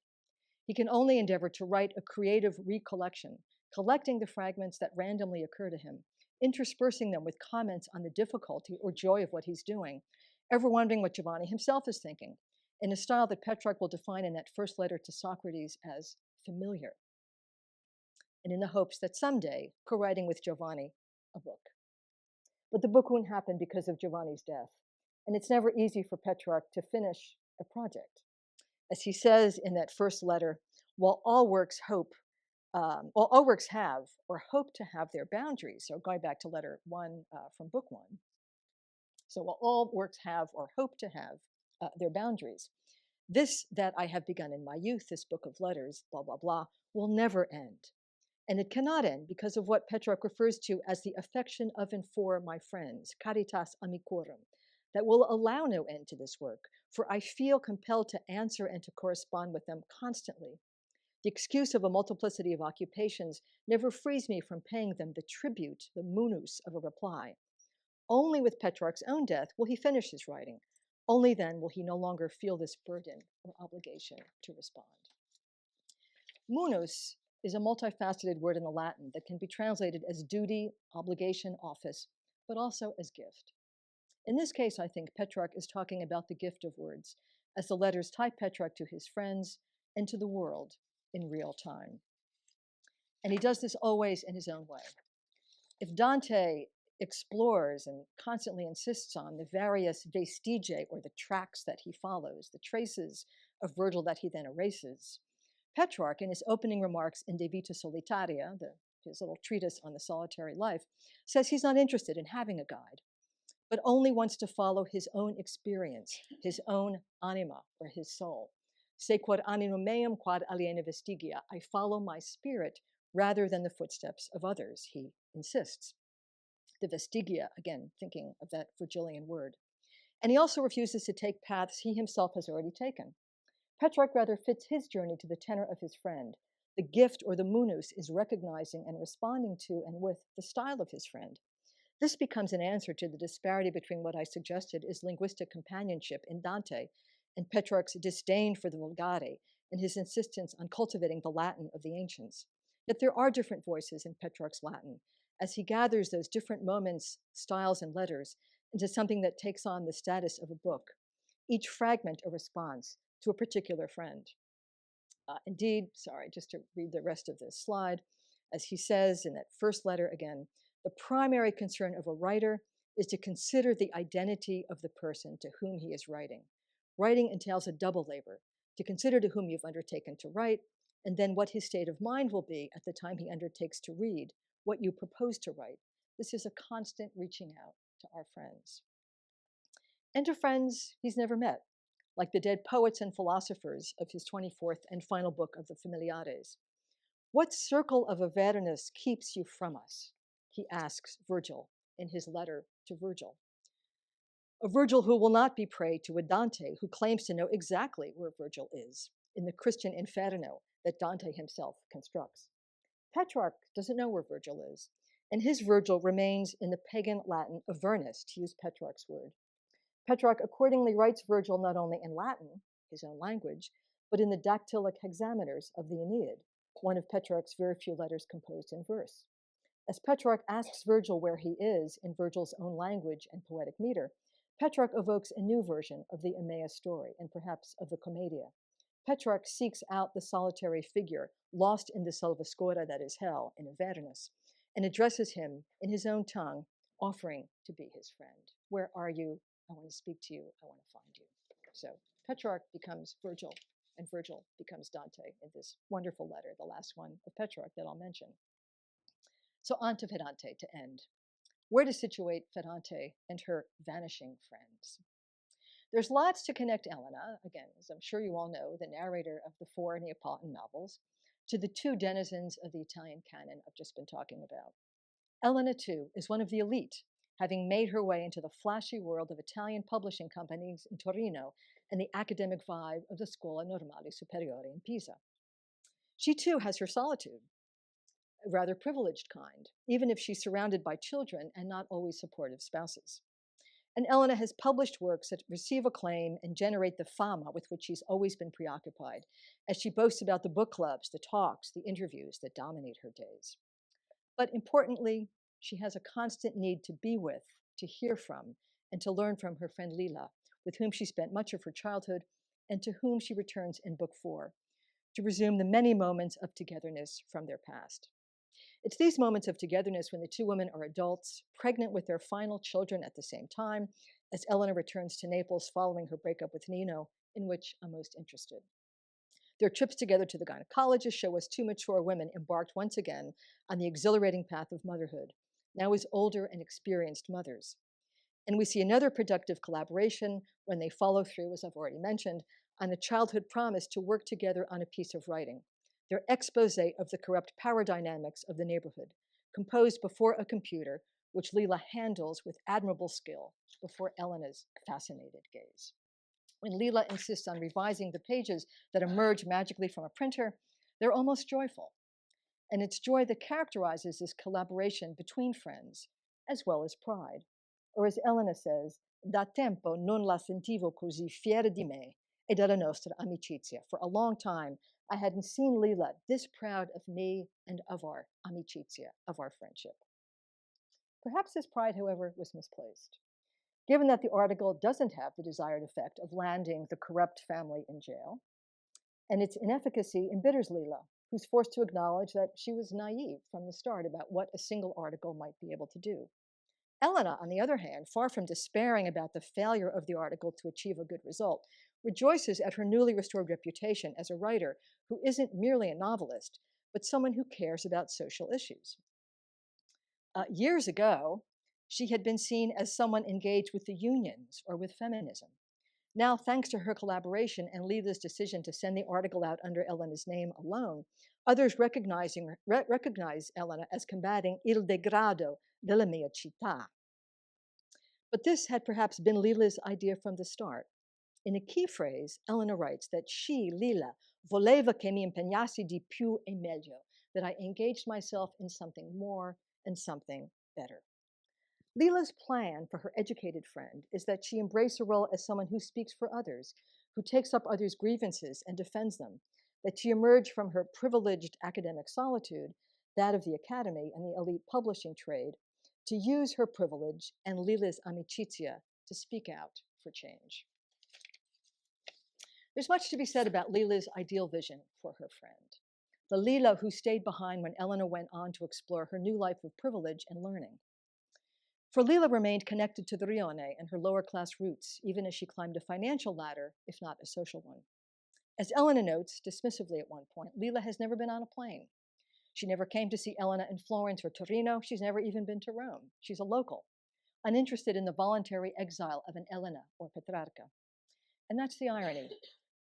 He can only endeavor to write a creative recollection, collecting the fragments that randomly occur to him, interspersing them with comments on the difficulty or joy of what he's doing, ever wondering what Giovanni himself is thinking, in a style that Petrarch will define in that first letter to Socrates as familiar, and in the hopes that someday, co-writing with Giovanni, a book. But the book won't happen because of Giovanni's death, and it's never easy for Petrarch to finish a project. As he says in that first letter, while all works have or hope to have their boundaries, so going back to letter 1 from book 1, so while all works have or hope to have their boundaries, this that I have begun in my youth, this book of letters, blah, blah, blah, will never end. And it cannot end because of what Petrarch refers to as the affection of and for my friends, caritas amicorum, that will allow no end to this work, for I feel compelled to answer and to correspond with them constantly. The excuse of a multiplicity of occupations never frees me from paying them the tribute, the munus of a reply. Only with Petrarch's own death will he finish his writing. Only then will he no longer feel this burden or obligation to respond. Munus is a multifaceted word in the Latin that can be translated as duty, obligation, office, but also as gift. In this case, I think Petrarch is talking about the gift of words, as the letters tie Petrarch to his friends and to the world in real time. And he does this always in his own way. If Dante explores and constantly insists on the various vestigia, or the tracks that he follows, the traces of Virgil that he then erases, Petrarch, in his opening remarks in De Vita Solitaria, his little treatise on the solitary life, says he's not interested in having a guide, but only wants to follow his own experience, his own anima, or his soul. Se quod animum meum quod aliena vestigia, I follow my spirit rather than the footsteps of others, he insists. The vestigia, again, thinking of that Virgilian word. And he also refuses to take paths he himself has already taken. Petrarch rather fits his journey to the tenor of his friend. The gift or the munus is recognizing and responding to and with the style of his friend. This becomes an answer to the disparity between what I suggested is linguistic companionship in Dante and Petrarch's disdain for the vulgate and his insistence on cultivating the Latin of the ancients. Yet there are different voices in Petrarch's Latin, as he gathers those different moments, styles, and letters into something that takes on the status of a book, each fragment a response to a particular friend. Indeed, just to read the rest of this slide, as he says in that first letter again, the primary concern of a writer is to consider the identity of the person to whom he is writing. Writing entails a double labor, to consider to whom you've undertaken to write, and then what his state of mind will be at the time he undertakes to read what you propose to write. This is a constant reaching out to our friends. And to friends he's never met, like the dead poets and philosophers of his 24th and final book of the Formulates. What circle of Avernus keeps you from us? He asks Virgil in his letter to Virgil. A Virgil who will not be prey to a Dante who claims to know exactly where Virgil is in the Christian inferno that Dante himself constructs. Petrarch doesn't know where Virgil is, and his Virgil remains in the pagan Latin Avernus, to use Petrarch's word. Petrarch accordingly writes Virgil not only in Latin, his own language, but in the dactylic hexameters of the Aeneid, one of Petrarch's very few letters composed in verse. As Petrarch asks Virgil where he is in Virgil's own language and poetic meter, Petrarch evokes a new version of the Emmaus story and perhaps of the Commedia. Petrarch seeks out the solitary figure lost in the Salvascora, that is hell, in Avernus, and addresses him in his own tongue, offering to be his friend. Where are you? I want to speak to you. I want to find you. So Petrarch becomes Virgil, and Virgil becomes Dante in this wonderful letter, the last one of Petrarch that I'll mention. So on to Ferrante to end. Where to situate Ferrante and her vanishing friends? There's lots to connect Elena, again, as I'm sure you all know, the narrator of the 4 Neapolitan novels, to the 2 denizens of the Italian canon I've just been talking about. Elena, too, is one of the elite, having made her way into the flashy world of Italian publishing companies in Torino and the academic vibe of the Scuola Normale Superiore in Pisa. She, too, has her solitude, a rather privileged kind, even if she's surrounded by children and not always supportive spouses. And Elena has published works that receive acclaim and generate the fama with which she's always been preoccupied, as she boasts about the book clubs, the talks, the interviews that dominate her days. But importantly, she has a constant need to be with, to hear from, and to learn from her friend Lila, with whom she spent much of her childhood and to whom she returns in Book 4, to resume the many moments of togetherness from their past. It's these moments of togetherness when the 2 women are adults, pregnant with their final children at the same time, as Elena returns to Naples following her breakup with Nino, in which I'm most interested. Their trips together to the gynecologist show us 2 mature women embarked once again on the exhilarating path of motherhood, now as older and experienced mothers. And we see another productive collaboration when they follow through, as I've already mentioned, on a childhood promise to work together on a piece of writing, their expose of the corrupt power dynamics of the neighborhood, composed before a computer, which Lila handles with admirable skill before Elena's fascinated gaze. When Lila insists on revising the pages that emerge magically from a printer, they're almost joyful. And it's joy that characterizes this collaboration between friends, as well as pride. Or as Elena says, da tempo non la sentivo così fiera di me e della nostra amicizia. For a long time, I hadn't seen Lila this proud of me and of our amicizia, of our friendship. Perhaps this pride, however, was misplaced, given that the article doesn't have the desired effect of landing the corrupt family in jail, and its inefficacy embitters Lila, who's forced to acknowledge that she was naive from the start about what a single article might be able to do. Elena, on the other hand, far from despairing about the failure of the article to achieve a good result, rejoices at her newly restored reputation as a writer who isn't merely a novelist, but someone who cares about social issues. Years ago, she had been seen as someone engaged with the unions or with feminism. Now, thanks to her collaboration and Lila's decision to send the article out under Elena's name alone, others recognize Elena as combating il degrado della mia città. But this had perhaps been Lila's idea from the start. In a key phrase, Elena writes that she, Lila, voleva che mi impegnassi di più e meglio, that I engaged myself in something more and something better. Lila's plan for her educated friend is that she embrace a role as someone who speaks for others, who takes up others' grievances and defends them, that she emerge from her privileged academic solitude, that of the academy and the elite publishing trade, to use her privilege and Lila's amicizia to speak out for change. There's much to be said about Lila's ideal vision for her friend, the Lila who stayed behind when Elena went on to explore her new life of privilege and learning. For Lila remained connected to the Rione and her lower class roots, even as she climbed a financial ladder, if not a social one. As Elena notes, dismissively at one point, Lila has never been on a plane. She never came to see Elena in Florence or Torino. She's never even been to Rome. She's a local, uninterested in the voluntary exile of an Elena or Petrarca. And that's the irony.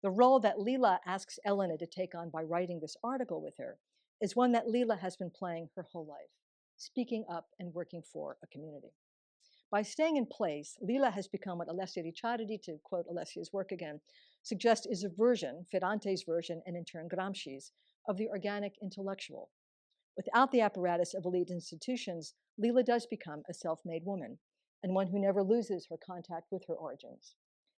The role that Lila asks Elena to take on by writing this article with her is one that Lila has been playing her whole life, speaking up and working for a community. By staying in place, Lila has become what Alessia Ricciardi, to quote Alessia's work again, suggests is a version, Ferrante's version, and in turn Gramsci's, of the organic intellectual, Without the apparatus of elite institutions, Leela does become a self-made woman, and one who never loses her contact with her origins.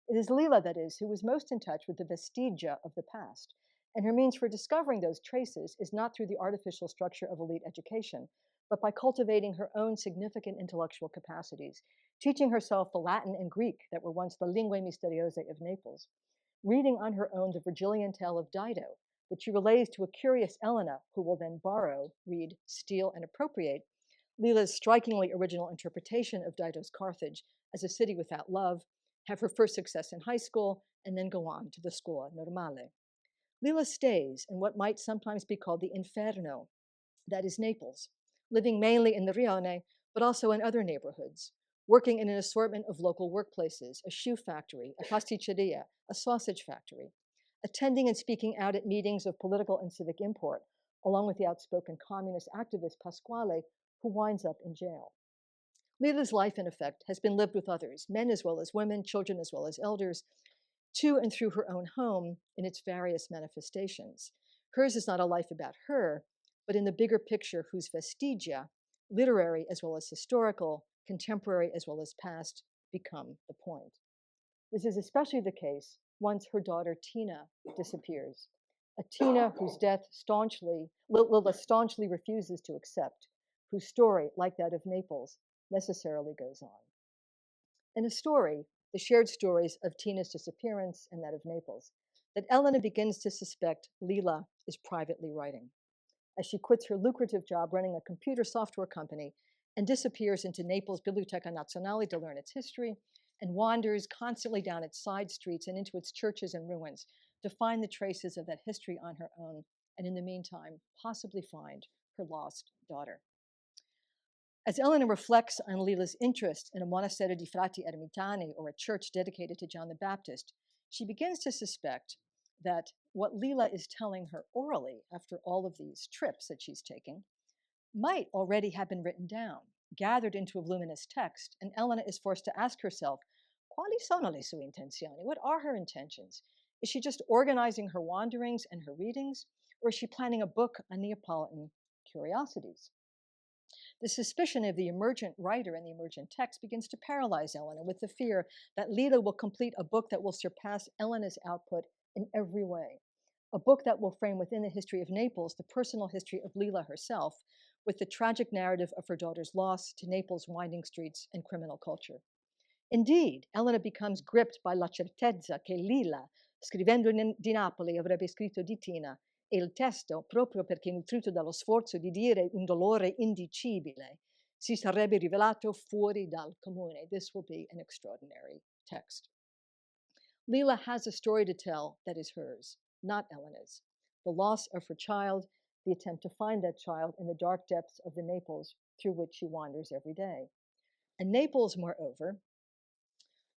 It is Leela, that is, who was most in touch with the vestigia of the past, and her means for discovering those traces is not through the artificial structure of elite education, but by cultivating her own significant intellectual capacities, teaching herself the Latin and Greek that were once the linguae mysteriose of Naples, reading on her own the Virgilian tale of Dido that she relays to a curious Elena, who will then borrow, read, steal, and appropriate Leela's strikingly original interpretation of Dido's Carthage as a city without love, have her first success in high school, and then go on to the Scuola Normale. Leela stays in what might sometimes be called the Inferno, that is Naples, living mainly in the Rione, but also in other neighborhoods, working in an assortment of local workplaces, a shoe factory, a pasticceria, a sausage factory, attending and speaking out at meetings of political and civic import, along with the outspoken communist activist Pasquale, who winds up in jail. Leela's life, in effect, has been lived with others, men as well as women, children as well as elders, to and through her own home in its various manifestations. Hers is not a life about her, but in the bigger picture whose vestigia, literary as well as historical, contemporary as well as past, become the point. This is especially the case once her daughter Tina disappears, a Tina whose death Leela staunchly refuses to accept, whose story, like that of Naples, necessarily goes on. In a story, the shared stories of Tina's disappearance and that of Naples, that Elena begins to suspect Leela is privately writing, as she quits her lucrative job running a computer software company and disappears into Naples' Biblioteca Nazionale to learn its history, and wanders constantly down its side streets and into its churches and ruins to find the traces of that history on her own, and in the meantime, possibly find her lost daughter. As Elena reflects on Leela's interest in a Monastero di Frati Ermitani, or a church dedicated to John the Baptist, she begins to suspect that what Leela is telling her orally after all of these trips that she's taking might already have been written down, gathered into a voluminous text, and Elena is forced to ask herself, quali sono le sue intenzioni? What are her intentions? Is she just organizing her wanderings and her readings, or is she planning a book on Neapolitan curiosities? The suspicion of the emergent writer and the emergent text begins to paralyze Elena with the fear that Leela will complete a book that will surpass Elena's output in every way, a book that will frame within the history of Naples the personal history of Leela herself, with the tragic narrative of her daughter's loss to Naples' winding streets and criminal culture. Indeed, Elena becomes gripped by la certezza che Leela, scrivendo di Napoli, avrebbe scritto di Tina, e il testo, proprio perché nutrito dallo sforzo di dire un dolore indicibile, si sarebbe rivelato fuori dal comune. This will be an extraordinary text. Leela has a story to tell that is hers, not Elena's. The loss of her child, the attempt to find that child in the dark depths of the Naples through which she wanders every day. And Naples, moreover,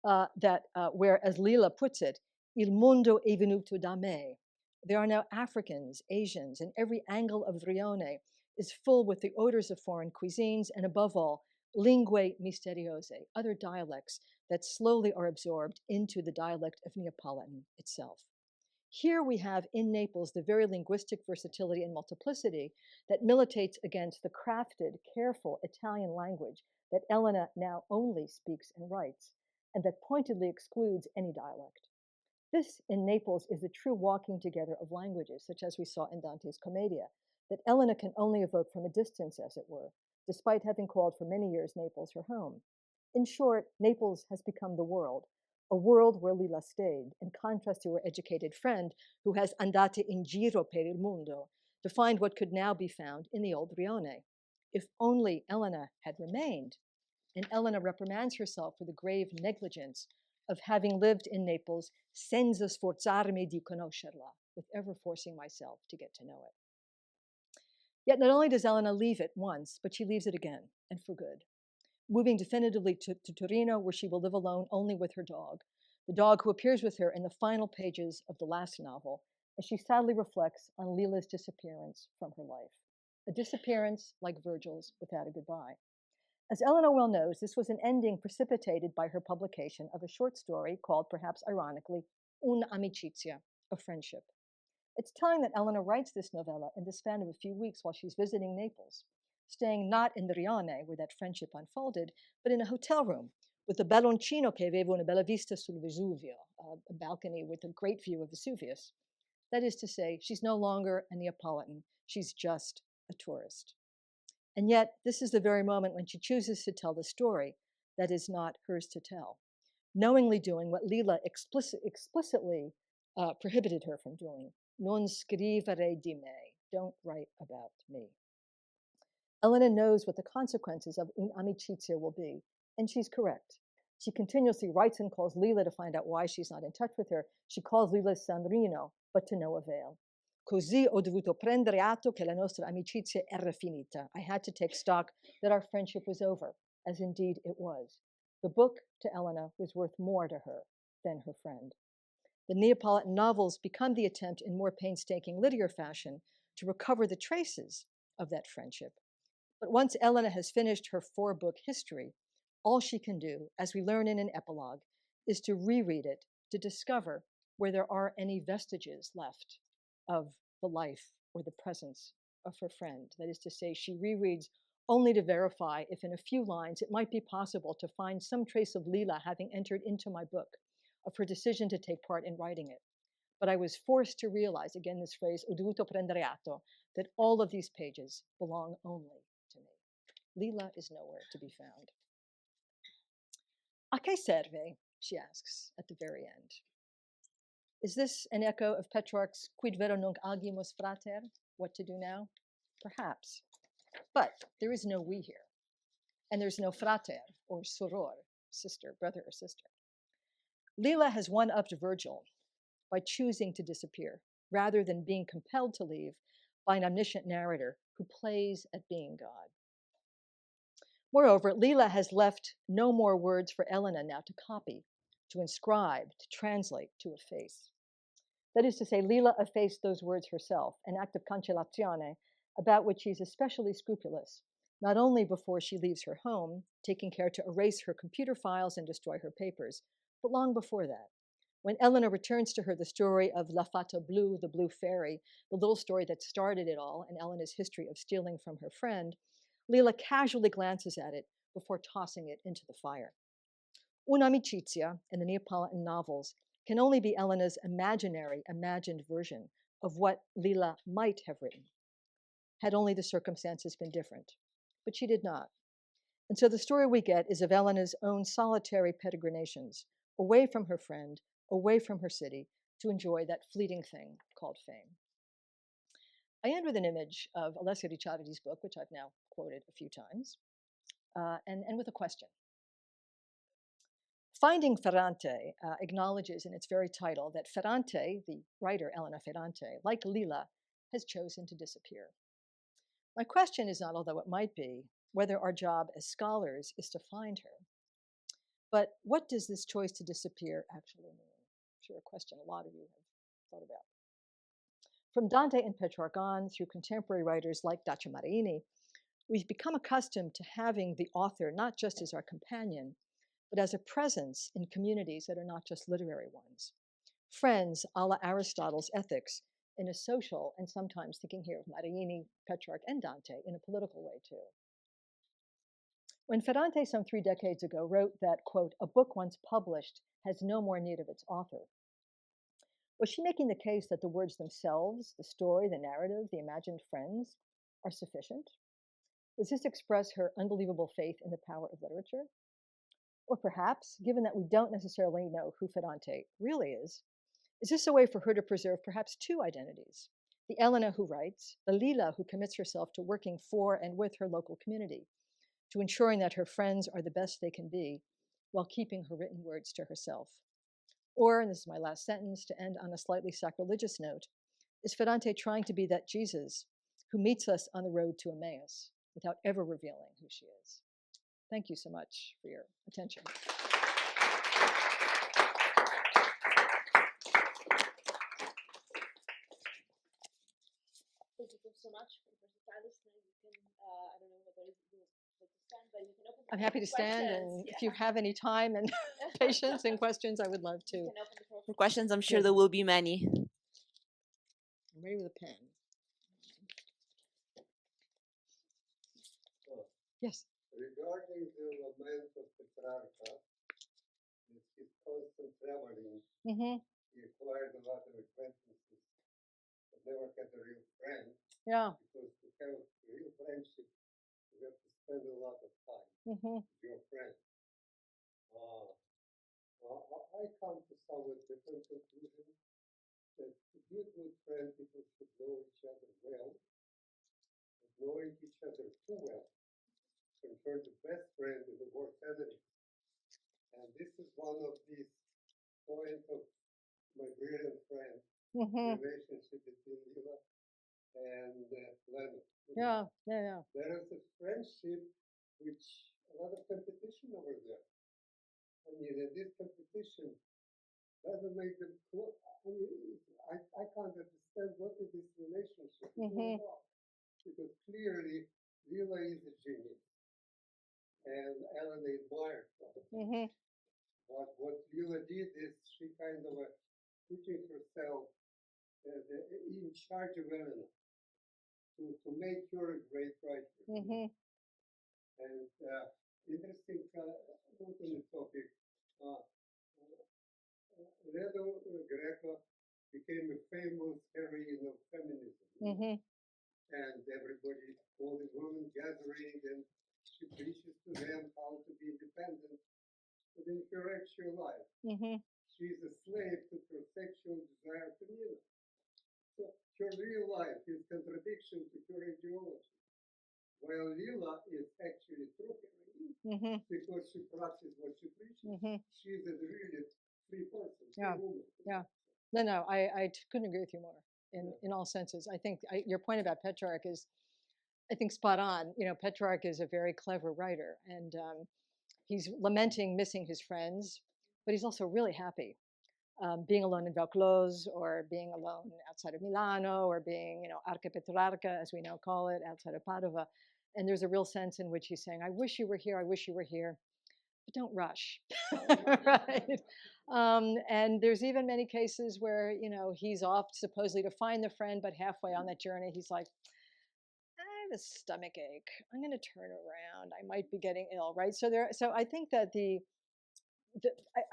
where, as Leela puts it, il mondo è venuto da me. There are now Africans, Asians, and every angle of Rione is full with the odors of foreign cuisines, and above all, lingue misteriose, other dialects that slowly are absorbed into the dialect of Neapolitan itself. Here we have in Naples the very linguistic versatility and multiplicity that militates against the crafted, careful Italian language that Elena now only speaks and writes, and that pointedly excludes any dialect. This, in Naples, is the true walking together of languages, such as we saw in Dante's Commedia, that Elena can only evoke from a distance, as it were, despite having called for many years Naples her home. In short, Naples has become the world, a world where Leela stayed, in contrast to her educated friend who has andate in giro per il mondo, to find what could now be found in the old Rione. If only Elena had remained. And Elena reprimands herself for the grave negligence of having lived in Naples senza sforzarmi di conoscerla, with ever forcing myself to get to know it. Yet not only does Elena leave it once, but she leaves it again, and for good, moving definitively to Torino, where she will live alone only with her dog, the dog who appears with her in the final pages of the last novel, as she sadly reflects on Leela's disappearance from her life, a disappearance like Virgil's without a goodbye. As Elena well knows, this was an ending precipitated by her publication of a short story called, perhaps ironically, Un'amicizia, a friendship. It's telling that Elena writes this novella in the span of a few weeks while she's visiting Naples, staying not in the Rione, where that friendship unfolded, but in a hotel room with a balloncino che aveva una bella vista sul Vesuvio, a balcony with a great view of Vesuvius. That is to say, she's no longer a Neapolitan, she's just a tourist. And yet, this is the very moment when she chooses to tell the story that is not hers to tell, knowingly doing what Lila explicitly prohibited her from doing. Non scrivere di me, don't write about me. Elena knows what the consequences of un'amicizia will be, and she's correct. She continuously writes and calls Lila to find out why she's not in touch with her. She calls Lila Sandrino, but to no avail. Così ho dovuto prendere atto che la nostra amicizia era finita. I had to take stock that our friendship was over, as indeed it was. The book, to Elena, was worth more to her than her friend. The Neapolitan novels become the attempt in more painstaking literary fashion to recover the traces of that friendship. But once Elena has finished her 4-book history, all she can do, as we learn in an epilogue, is to reread it to discover where there are any vestiges left of the life or the presence of her friend. That is to say, she rereads only to verify if in a few lines it might be possible to find some trace of Lila having entered into my book, of her decision to take part in writing it. But I was forced to realize, again this phrase, ho dovuto prendere atto, that all of these pages belong only to me. Lila is nowhere to be found. A che serve? She asks at the very end. Is this an echo of Petrarch's quid vero nunc agimus frater? What to do now? Perhaps. But there is no we here. And there's no frater or soror, sister, brother or sister. Lila has one-upped Virgil by choosing to disappear rather than being compelled to leave by an omniscient narrator who plays at being God. Moreover, Lila has left no more words for Elena now to copy, to inscribe, to translate, to efface. That is to say, Lila effaced those words herself, an act of cancellazione, about which she's especially scrupulous, not only before she leaves her home, taking care to erase her computer files and destroy her papers, but long before that. When Elena returns to her the story of La Fata Blu, the Blue Fairy, the little story that started it all, and Elena's history of stealing from her friend, Lila casually glances at it before tossing it into the fire. Un'amicizia, in the Neapolitan novels, can only be Elena's imagined version of what Lila might have written, had only the circumstances been different. But she did not. And so the story we get is of Elena's own solitary peregrinations, away from her friend, away from her city, to enjoy that fleeting thing called fame. I end with an image of Alessia Ricciardi's book, which I've now quoted a few times, and with a question. Finding Ferrante acknowledges in its very title that Ferrante, the writer Elena Ferrante, like Lila, has chosen to disappear. My question is not, although it might be, whether our job as scholars is to find her, but what does this choice to disappear actually mean? I'm sure a question a lot of you have thought about. From Dante and Petrarca on through contemporary writers like Dacia Marini, we've become accustomed to having the author not just as our companion, but as a presence in communities that are not just literary ones. Friends, a la Aristotle's Ethics, in a social, and sometimes thinking here of Marini, Petrarch, and Dante, in a political way too. When Ferrante some 3 decades ago wrote that, quote, a book once published has no more need of its author, was she making the case that the words themselves, the story, the narrative, the imagined friends, are sufficient? Does this express her unbelievable faith in the power of literature? Or perhaps, given that we don't necessarily know who Ferrante really is this a way for her to preserve perhaps 2 identities? The Elena who writes, the Lila who commits herself to working for and with her local community, to ensuring that her friends are the best they can be, while keeping her written words to herself. Or, and this is my last sentence to end on a slightly sacrilegious note, is Ferrante trying to be that Jesus who meets us on the road to Emmaus without ever revealing who she is? Thank you so much for your attention. Thank you so much, Professor Tylus. You can, I don't know whether you want to stand, but you can open the I'm happy to stand, and yeah. if you have any time and patience and questions, I would love to. You can open the floor for questions. I'm sure there will be many. I'm ready with a pen. Yes. Regarding the lament of Petrarca, with his constant traveling, he acquired a lot of acquaintances, but never had a real friend. Yeah. Because to have real friendship, you have to spend a lot of time with your friend. I come to somewhat different conclusion that to be a good friend, people should know each other well, but knowing each other too well can turn the best friend into the worst enemy. And this is one of these points of my brilliant friend, relationship between Lila and Lena. Yeah. There is a friendship which a lot of competition over there. I mean, and this competition doesn't make them close. I mean, I can't understand what is this relationship all about. Because clearly, Lila is a genius, and Elena admires her. But what Lila did is she kind of putting herself in charge of Elena to make her a great writer. And interesting note on the topic. Redo Greco became a famous heroine of feminism. And everybody, all the women gathering, and she preaches to them how to be independent. But in her actual life, she's a slave to her sexual desire to Nina. So her real life is contradiction to her ideology. While Lila is actually true heroine, because she practices what she preaches. She's a really free person, free woman. Yeah. No, I couldn't agree with you more in all senses. I think your point about Petrarch is, I think, spot on. You know, Petrarch is a very clever writer, and he's lamenting missing his friends, but he's also really happy. Being alone in Vaucluse, or being alone outside of Milano, or being, Arca Petrarca, as we now call it, outside of Padova. And there's a real sense in which he's saying, I wish you were here, I wish you were here, but don't rush, right? And there's even many cases where, he's off supposedly to find the friend, but halfway on that journey, he's like, I have a stomach ache. I'm going to turn around. I might be getting ill, right? So I think that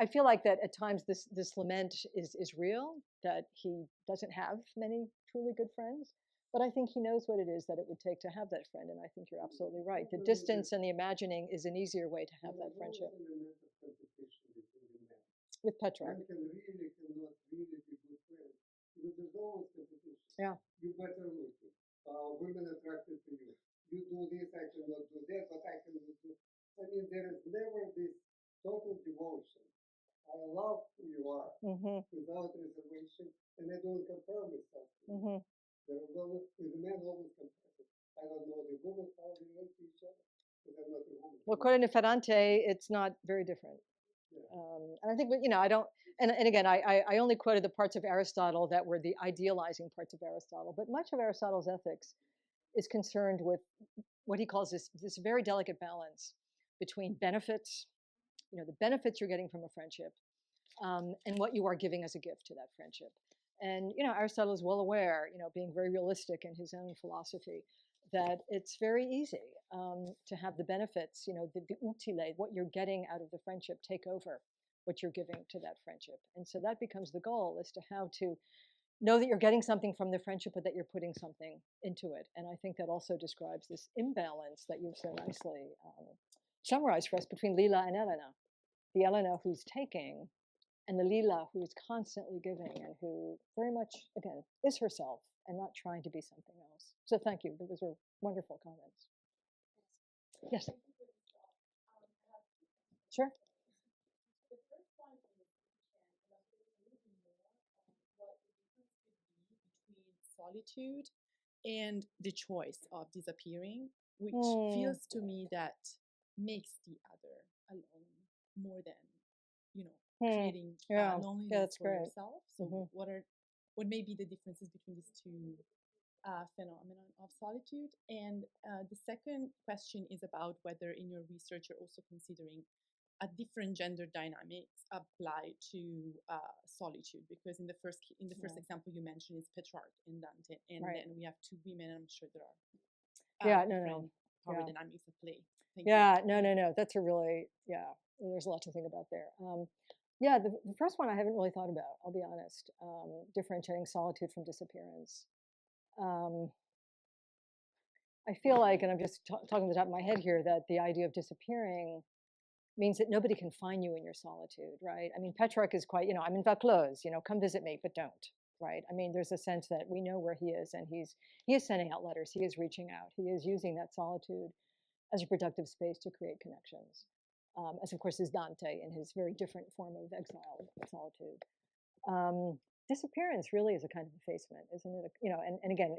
I feel like that at times this lament is real, that he doesn't have many truly good friends, but I think he knows what it is that it would take to have that friend, and I think you're absolutely right. The distance and the imagining is an easier way to have that friendship. With Petrarch. One cannot really be good friends. Because there's always competition. Yeah. You better look. Women attracted to you. You do this, I cannot do that, but I can do this. I mean, there is never this total devotion. I love who you are without reservation, and I don't compare myself. There is always, with the men, always compare. I don't know the women how they relate to each other, but I'm not a woman. Well, according to Ferrante, it's not very different. And I think, I don't, and again, I only quoted the parts of Aristotle that were the idealizing parts of Aristotle, but much of Aristotle's ethics is concerned with what he calls this very delicate balance between benefits, the benefits you're getting from a friendship, and what you are giving as a gift to that friendship. And, Aristotle is well aware, being very realistic in his own philosophy, that it's very easy to have the benefits, the utile, what you're getting out of the friendship, take over what you're giving to that friendship. And so that becomes the goal, is to how to know that you're getting something from the friendship, but that you're putting something into it. And I think that also describes this imbalance that you've so nicely summarized for us between Lila and Elena. The Elena who's taking, and the Lila who is constantly giving, and who very much, again, is herself and not trying to be something else. So thank you. Those were wonderful comments. Yes. Sure. The first one is, if you can elaborate a little bit more on what the difference could be between solitude and the choice of disappearing, which feels to me that makes the other alone more than, creating loneliness for yourself. So what may be the differences between these two phenomenon of solitude? And the second question is about whether in your research you're also considering a different gender dynamics apply to solitude, because in the first example you mentioned is Petrarca and Dante, and then we have two women, and I'm sure there are different power dynamics at play. Thank you. No. That's a really, there's a lot to think about there. The first one I haven't really thought about, I'll be honest, differentiating solitude from disappearance. I feel like, and I'm just talking to the top of my head here, that the idea of disappearing means that nobody can find you in your solitude, right? I mean, Petrarca is quite, I'm in Vaucluse, come visit me, but don't, right? I mean, there's a sense that we know where he is, and he is sending out letters, he is reaching out, he is using that solitude as a productive space to create connections, as of course is Dante in his very different form of exile, solitude. Disappearance really is a kind of effacement, isn't it? And again,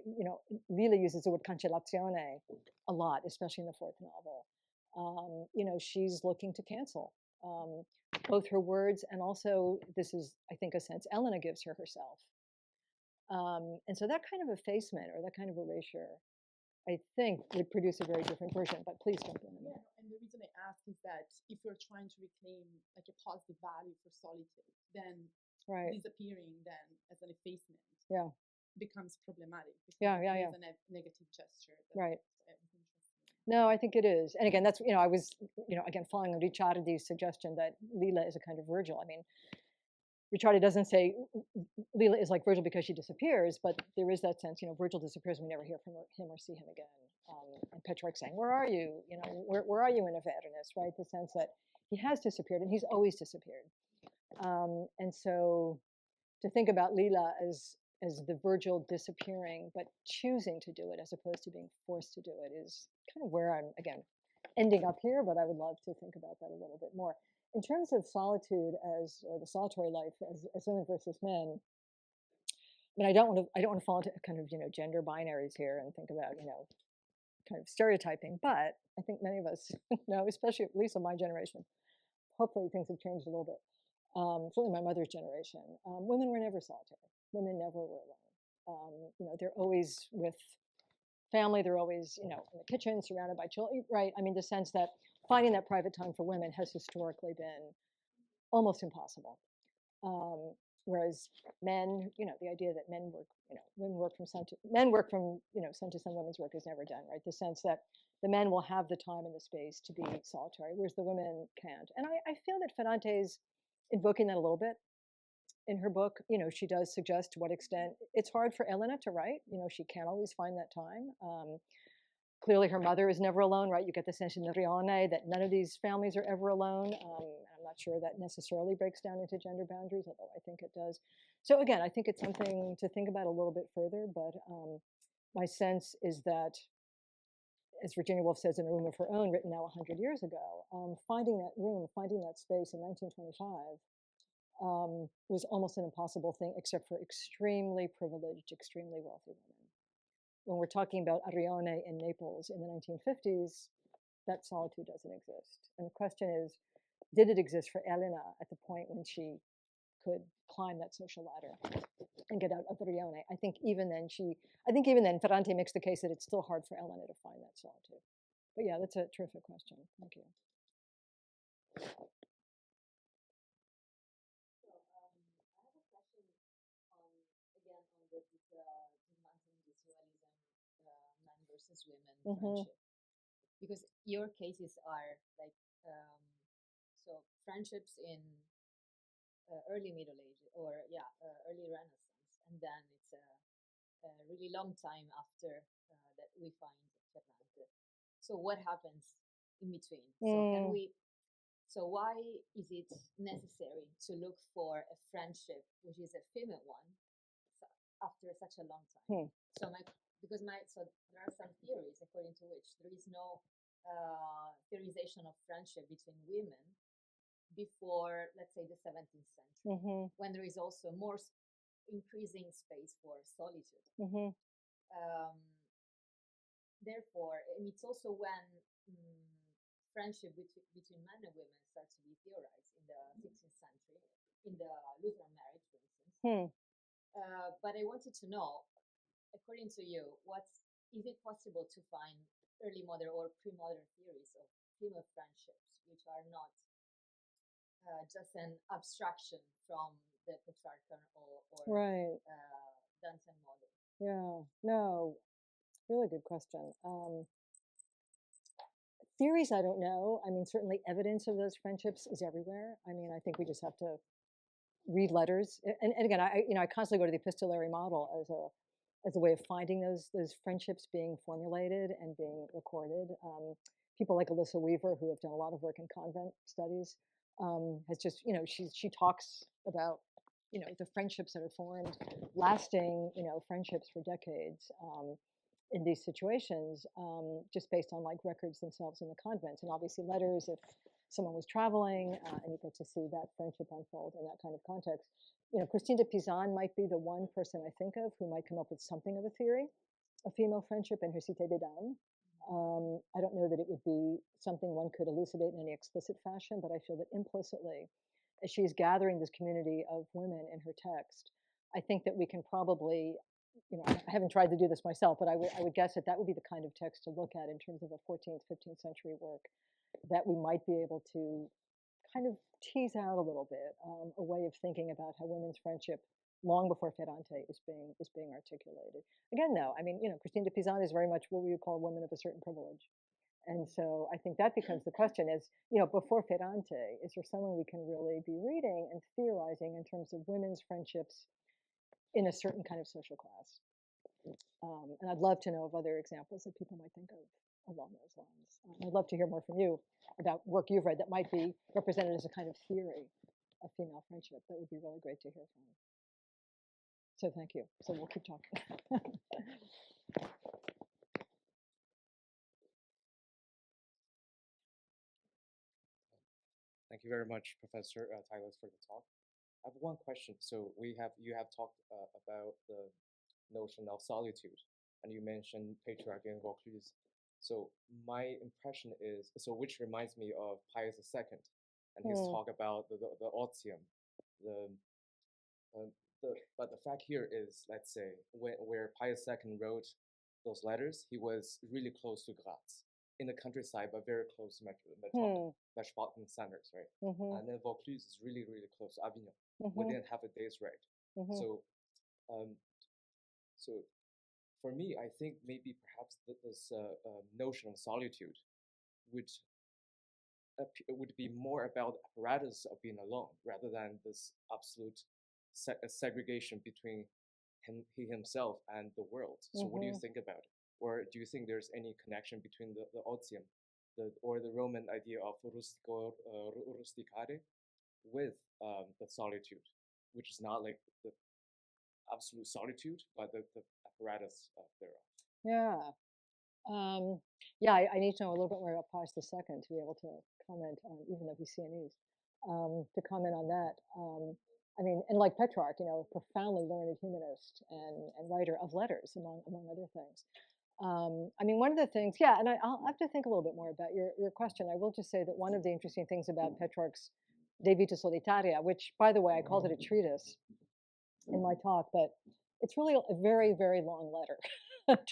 Lila uses the word cancellazione a lot, especially in the fourth novel. She's looking to cancel both her words, and also, this is, I think, a sense Elena gives her herself. And so that kind of effacement, or that kind of erasure, I think would produce a very different version, but please jump in. Yeah, and the reason I ask is that if you're trying to reclaim like a positive value for solitude, then disappearing then as an effacement becomes problematic. It's a negative gesture. Right. No, I think it is. And again, that's, I was, again, following on Ricciardi's suggestion that Lila is a kind of Virgil. I mean, Ricciardi doesn't say Lila is like Virgil because she disappears, but there is that sense, Virgil disappears and we never hear from him or see him again. And Petrarch saying, where are you? Where are you in Avernus, right? The sense that he has disappeared, and he's always disappeared. And so to think about Lila as the Virgil disappearing, but choosing to do it as opposed to being forced to do it, is kind of where I'm, again, ending up here, but I would love to think about that a little bit more. In terms of solitude or the solitary life as women versus men, I mean, I don't want to fall into kind of, gender binaries here and think about, kind of stereotyping, but I think many of us know, especially at least in my generation, hopefully things have changed a little bit. Certainly my mother's generation, women were never solitary. Women never were alone. They're always with family. They're always, in the kitchen, surrounded by children, right? I mean, the sense that finding that private time for women has historically been almost impossible. Whereas men, the idea that men work from sun to sun, women's work is never done, right? The sense that the men will have the time and the space to be solitary, whereas the women can't. And I feel that Ferrante's invoking that a little bit in her book. She does suggest to what extent it's hard for Elena to write. She can't always find that time. Clearly her mother is never alone, right? You get the sense in the Rione that none of these families are ever alone. I'm not sure that necessarily breaks down into gender boundaries, although I think it does. So again, I think it's something to think about a little bit further, but my sense is that, as Virginia Woolf says in A Room of Her Own, written now 100 years ago, finding that room, finding that space in 1925 was almost an impossible thing, except for extremely privileged, extremely wealthy women. When we're talking about Arione in Naples in the 1950s, that solitude doesn't exist. And the question is, did it exist for Elena at the point when she could climb that social ladder and get out of Arione? I think even then Ferrante makes the case that it's still hard for Elena to find that solitude. But yeah, that's a terrific question. Thank you. Versus women friendship, because your cases are like so friendships in early Middle Age or early Renaissance, and then it's a really long time after that we find Ferrante. So what happens in between? So why is it necessary to look for a friendship which is a female one after such a long time? So there are some theories according to which there is no theorization of friendship between women before, let's say, the 17th century, when there is also more increasing space for solitude. Therefore, and it's also when friendship between men and women starts to be theorized in the 16th century, in the Lutheran marriage, for instance. But I wanted to know, according to you, is it possible to find early modern or pre-modern theories of female friendships which are not just an abstraction from the Petrarcan or Right. Dante model. Yeah. No. Really good question. Theories, I don't know. I mean, certainly evidence of those friendships is everywhere. I mean, I think we just have to read letters. And again, I constantly go to the epistolary model as a way of finding those friendships being formulated and being recorded. People like Alyssa Weaver, who have done a lot of work in convent studies, has just, she talks about, the friendships that are formed, lasting, friendships for decades. In these situations, just based on like records themselves in the convents, and obviously letters if someone was traveling, and you get to see that friendship unfold in that kind of context. Christine de Pizan might be the one person I think of who might come up with something of a theory of female friendship in her Cité des Dames. I don't know that it would be something one could elucidate in any explicit fashion, but I feel that implicitly, as she's gathering this community of women in her text, I think that we can probably, I haven't tried to do this myself, but I would guess that that would be the kind of text to look at in terms of a 14th, 15th century work that we might be able to kind of tease out a little bit, a way of thinking about how women's friendship long before Ferrante is being articulated. Again, though, I mean, Christine de Pizan is very much what we would call a woman of a certain privilege. And so I think that becomes the question is, before Ferrante, is there someone we can really be reading and theorizing in terms of women's friendships in a certain kind of social class? And I'd love to know of other examples that people might think of along those lines. I'd love to hear more from you about work you've read that might be represented as a kind of theory of female friendship. That would be really great to hear from. So thank you. So we'll keep talking. Thank you very much, Professor Tylus, for the talk. I have one question. So you have talked about the notion of solitude, and you mentioned Petrarca and Vaucluse. So my impression is, which reminds me of Pius II and his talk about the otium. But the fact here is, let's say, where Pius II wrote those letters, he was really close to Graz, in the countryside, but very close to metropolitan centers, right? And then Vaucluse is really, really close to Avignon, within half a day's ride. So, so for me, I think maybe perhaps this notion of solitude would be more about the apparatus of being alone rather than this absolute segregation between he himself and the world. So what do you think about it? Or do you think there's any connection between the otium, or the Roman idea of rusticare with the solitude, which is not like the absolute solitude, but the apparatus thereof? Yeah. Yeah, I need to know a little bit more about Pius II to be able to comment on, even though he's Sienese, to comment on that. I mean, and like Petrarch, profoundly learned humanist and writer of letters, among other things. I mean, one of the things, yeah, and I'll have to think a little bit more about your question. I will just say that one of the interesting things about Petrarch's De Vita Solitaria, which, by the way, I called it a treatise in my talk, but it's really a very, very long letter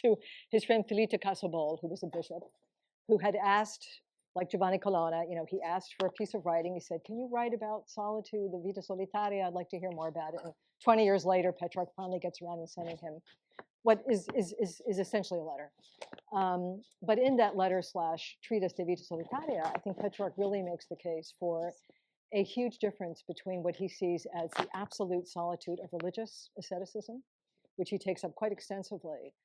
to his friend Filippo Casobol, who was a bishop, who had asked, like Giovanni Colonna, he asked for a piece of writing. He said, "Can you write about solitude, the Vita Solitaria? I'd like to hear more about it." And 20 years later, Petrarch finally gets around and sending him what is essentially a letter. But in that letter / treatise De Vita Solitaria, I think Petrarch really makes the case for a huge difference between what he sees as the absolute solitude of religious asceticism, which he takes up quite extensively,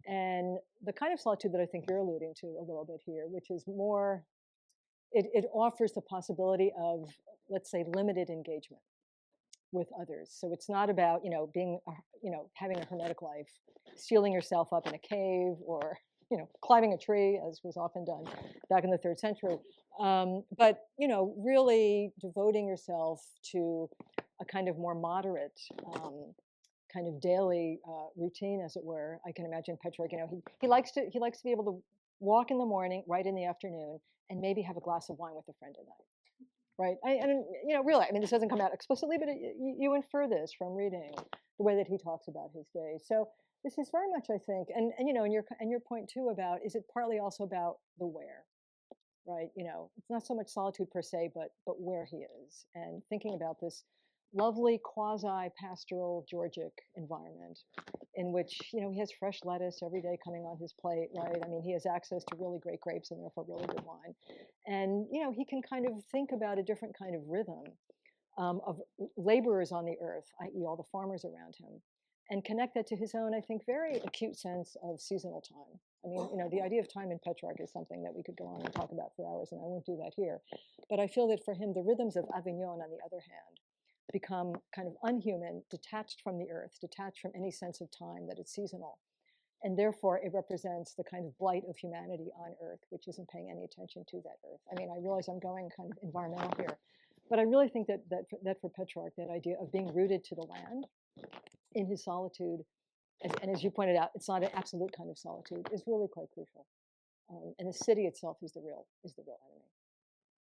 and the kind of solitude that I think you're alluding to a little bit here, which is more, it offers the possibility of, let's say, limited engagement with others. So it's not about, being, having a hermetic life, sealing yourself up in a cave, or, climbing a tree, as was often done back in the 3rd century. But, really devoting yourself to a kind of more moderate, kind of daily routine, as it were. I can imagine Petrarch, he likes to be able to walk in the morning, write in the afternoon, and maybe have a glass of wine with a friend at night. Right? Really, I mean, this doesn't come out explicitly, but you infer this from reading the way that he talks about his day. So this is very much, I think, and your point too about, is it partly also about the where? right? You know, it's not so much solitude per se, but where he is, and thinking about this lovely quasi-pastoral Georgic environment in which, you know, he has fresh lettuce every day coming on his plate, right? I mean, he has access to really great grapes and therefore really good wine. And, you know, he can kind of think about a different kind of rhythm of laborers on the earth, i.e. all the farmers around him, and connect that to his own, I think, very acute sense of seasonal time. I mean, you know, the idea of time in Petrarch is something that we could go on and talk about for hours, and I won't do that here. But I feel that for him, the rhythms of Avignon, on the other hand, become kind of unhuman, detached from the earth, detached from any sense of time, that it's seasonal. And therefore, it represents the kind of blight of humanity on earth, which isn't paying any attention to that earth. I mean, I realize I'm going kind of environmental here, but I really think that for Petrarch, that idea of being rooted to the land in his solitude, and as you pointed out, it's not an absolute kind of solitude, is really quite crucial. And the city itself is the real enemy.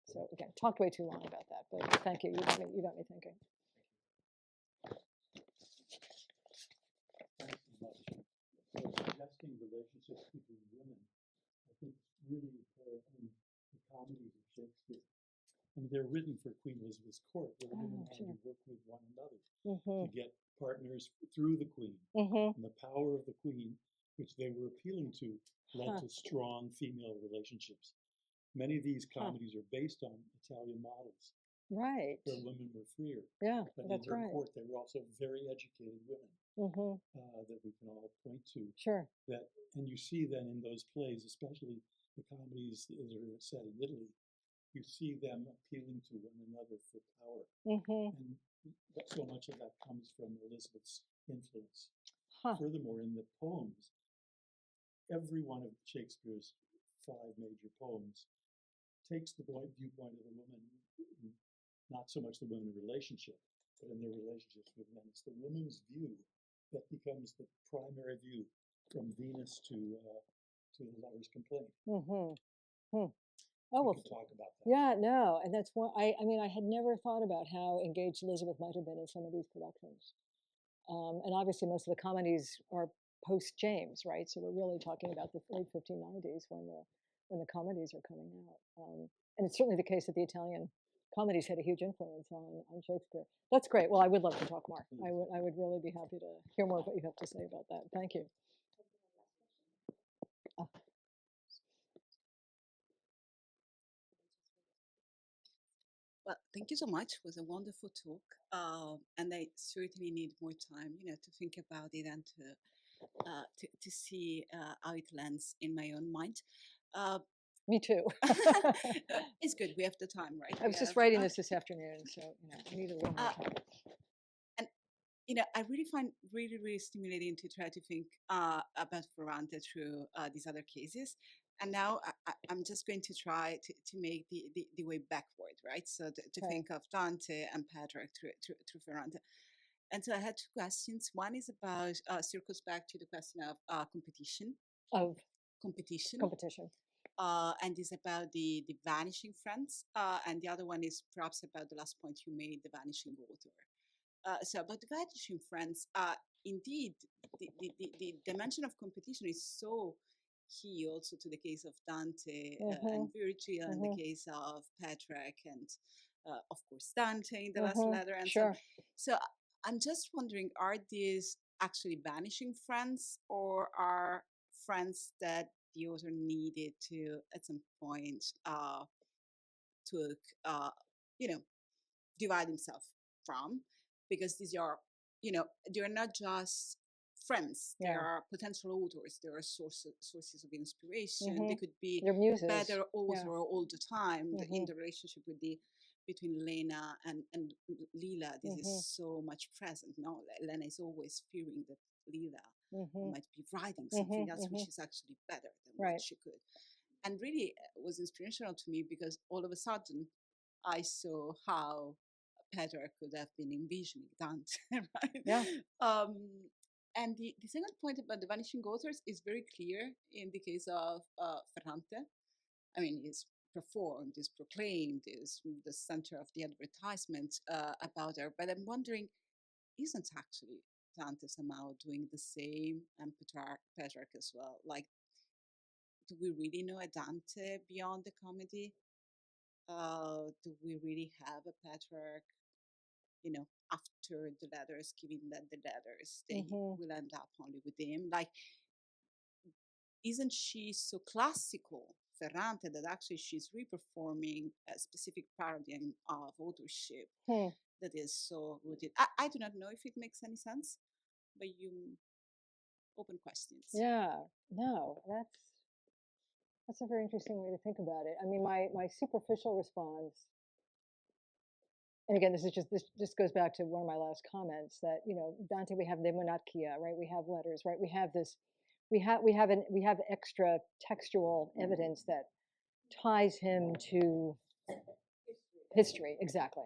So again, talked way too long about that, but thank you. You got me thinking. Thanks so much. So suggesting relationships between women, I think it's really important in the comedies of Shakespeare. And they're written for Queen Elizabeth's court, where the women had to work with one another to get partners through the queen. And the power of the queen, which they were appealing to, led to strong female relationships. Many of these comedies are based on Italian models, right, where women were freer. Yeah, But that's in her right. court, they were also very educated women that we can all point to. Sure. That, and you see then in those plays, especially the comedies that are set in Italy, you see them appealing to one another for power. And so much of that comes from Elizabeth's influence. Furthermore, in the poems, every one of Shakespeare's 5 major poems takes the viewpoint of the woman, not so much the women relationship, but in their relationships with men. It's the woman's view that becomes the primary view, from Venus to the lover's complaint. Oh, well, we can talk about that. Yeah, no, and that's one. I mean, I had never thought about how engaged Elizabeth might have been in some of these productions. And obviously, most of the comedies are post James, right? So we're really talking about the late 1590s when the comedies are coming out. And it's certainly the case that the Italian comedies had a huge influence on Shakespeare. That's great. Well, I would love to talk more. I would really be happy to hear more of what you have to say about that. Thank you. Well, thank you so much. It was a wonderful talk, and I certainly need more time, to think about it and to see how it lands in my own mind. Me too. It's good. We have the time, right? I was just writing this afternoon, so I need a little more time. And I really find really stimulating to try to think about Ferrante through these other cases. And now I'm just going to try to make the way backward, right? So to think of Dante and Petrarch through Ferrante. And so I had 2 questions. One is about, circles back to the question of competition. Of competition. And is about the vanishing friends. And the other one is perhaps about the last point you made, the vanishing author. So about the vanishing friends, indeed, the dimension of competition is so key also to the case of Dante and Virgil, and the case of Petrarch, and of course Dante in the last letter. And so I'm just wondering, are these actually vanishing friends, or are friends that the author needed to at some point divide himself from? Because these are, they're not just friends. They are potential authors. They are sources of inspiration. They could be better author all the time. In the relationship between Elena and Lila, this is so much present. No, Elena is always fearing that Lila might be writing something else which is actually better than what she could. And really, it was inspirational to me because all of a sudden, I saw how Petrarch could have been envisioning Dante, right? Yeah. And the second point about the vanishing authors is very clear in the case of Ferrante. I mean, he's performed, is proclaimed, is the center of the advertisement about her. But I'm wondering, isn't actually Dante somehow doing the same, and Petrarch as well? Like, do we really know a Dante beyond the comedy? Do we really have a Petrarch, after the letters, given that the letters, they will end up only with him? Like, isn't she so classical, Ferrante, that actually she's reperforming a specific paradigm of authorship that is so rooted? I do not know if it makes any sense, but you open questions. Yeah, no, that's a very interesting way to think about it. I mean, my superficial response, and again, this just goes back to one of my last comments, that Dante, we have the monarchia, right? We have letters, right? We have this, we have extra textual evidence that ties him to history, exactly.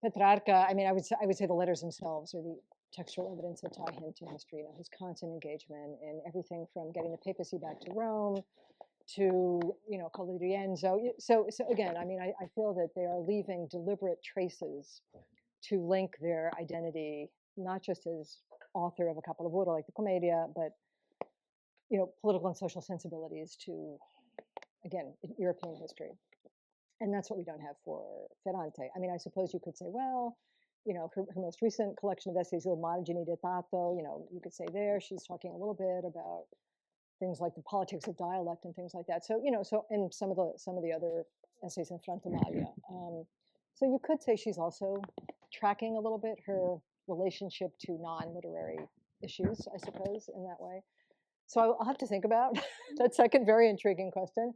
Petrarca, I mean, I would say the letters themselves are the textual evidence that tie him to history. His constant engagement in everything from getting the papacy back to Rome to Colorienzo. So again, I mean, I feel that they are leaving deliberate traces to link their identity, not just as author of a capolavoro like the Commedia, but political and social sensibilities to, again, European history. And that's what we don't have for Ferrante. I mean, I suppose you could say, well, her most recent collection of essays, Il margine di tato, you could say there she's talking a little bit about things like the politics of dialect and things like that. So, and some of the other essays in Frantomalia. So you could say she's also tracking a little bit her relationship to non-literary issues, I suppose, in that way. So I'll have to think about that second very intriguing question.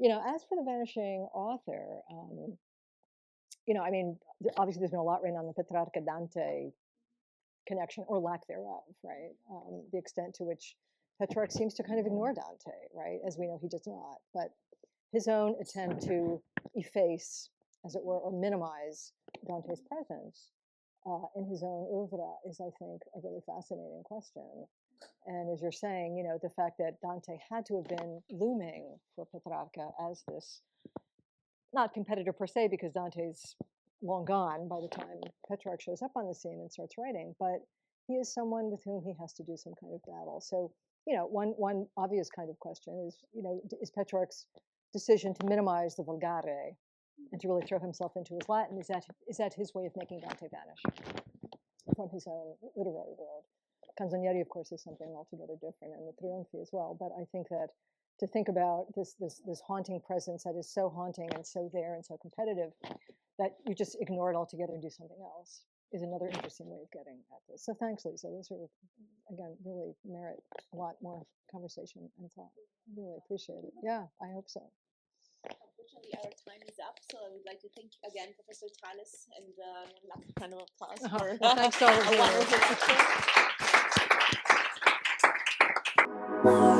As for the vanishing author, I mean, obviously there's been a lot written on the Petrarca-Dante connection, or lack thereof, right? The extent to which Petrarch seems to kind of ignore Dante, right? As we know, he does not. But his own attempt to efface, as it were, or minimize Dante's presence in his own oeuvre is, I think, a really fascinating question. And as you're saying, the fact that Dante had to have been looming for Petrarca as this, not competitor per se, because Dante's long gone by the time Petrarch shows up on the scene and starts writing, but he is someone with whom he has to do some kind of battle. So, one obvious kind of question is, is Petrarch's decision to minimize the vulgare and to really throw himself into his Latin, is that his way of making Dante vanish from his own literary world? Canzonieri, of course, is something altogether different, and the Trionfi as well. But I think that to think about this haunting presence that is so haunting and so there and so competitive that you just ignore it altogether and do something else is another interesting way of getting at this. So thanks, Lisa. Those are, again, really merit a lot more conversation and thought. Really appreciate it. Yeah, I hope so. Unfortunately, our time is up, so I would like to thank again Professor Tylus, and one last round of applause for Well, thanks to all of you. a wonderful lecture.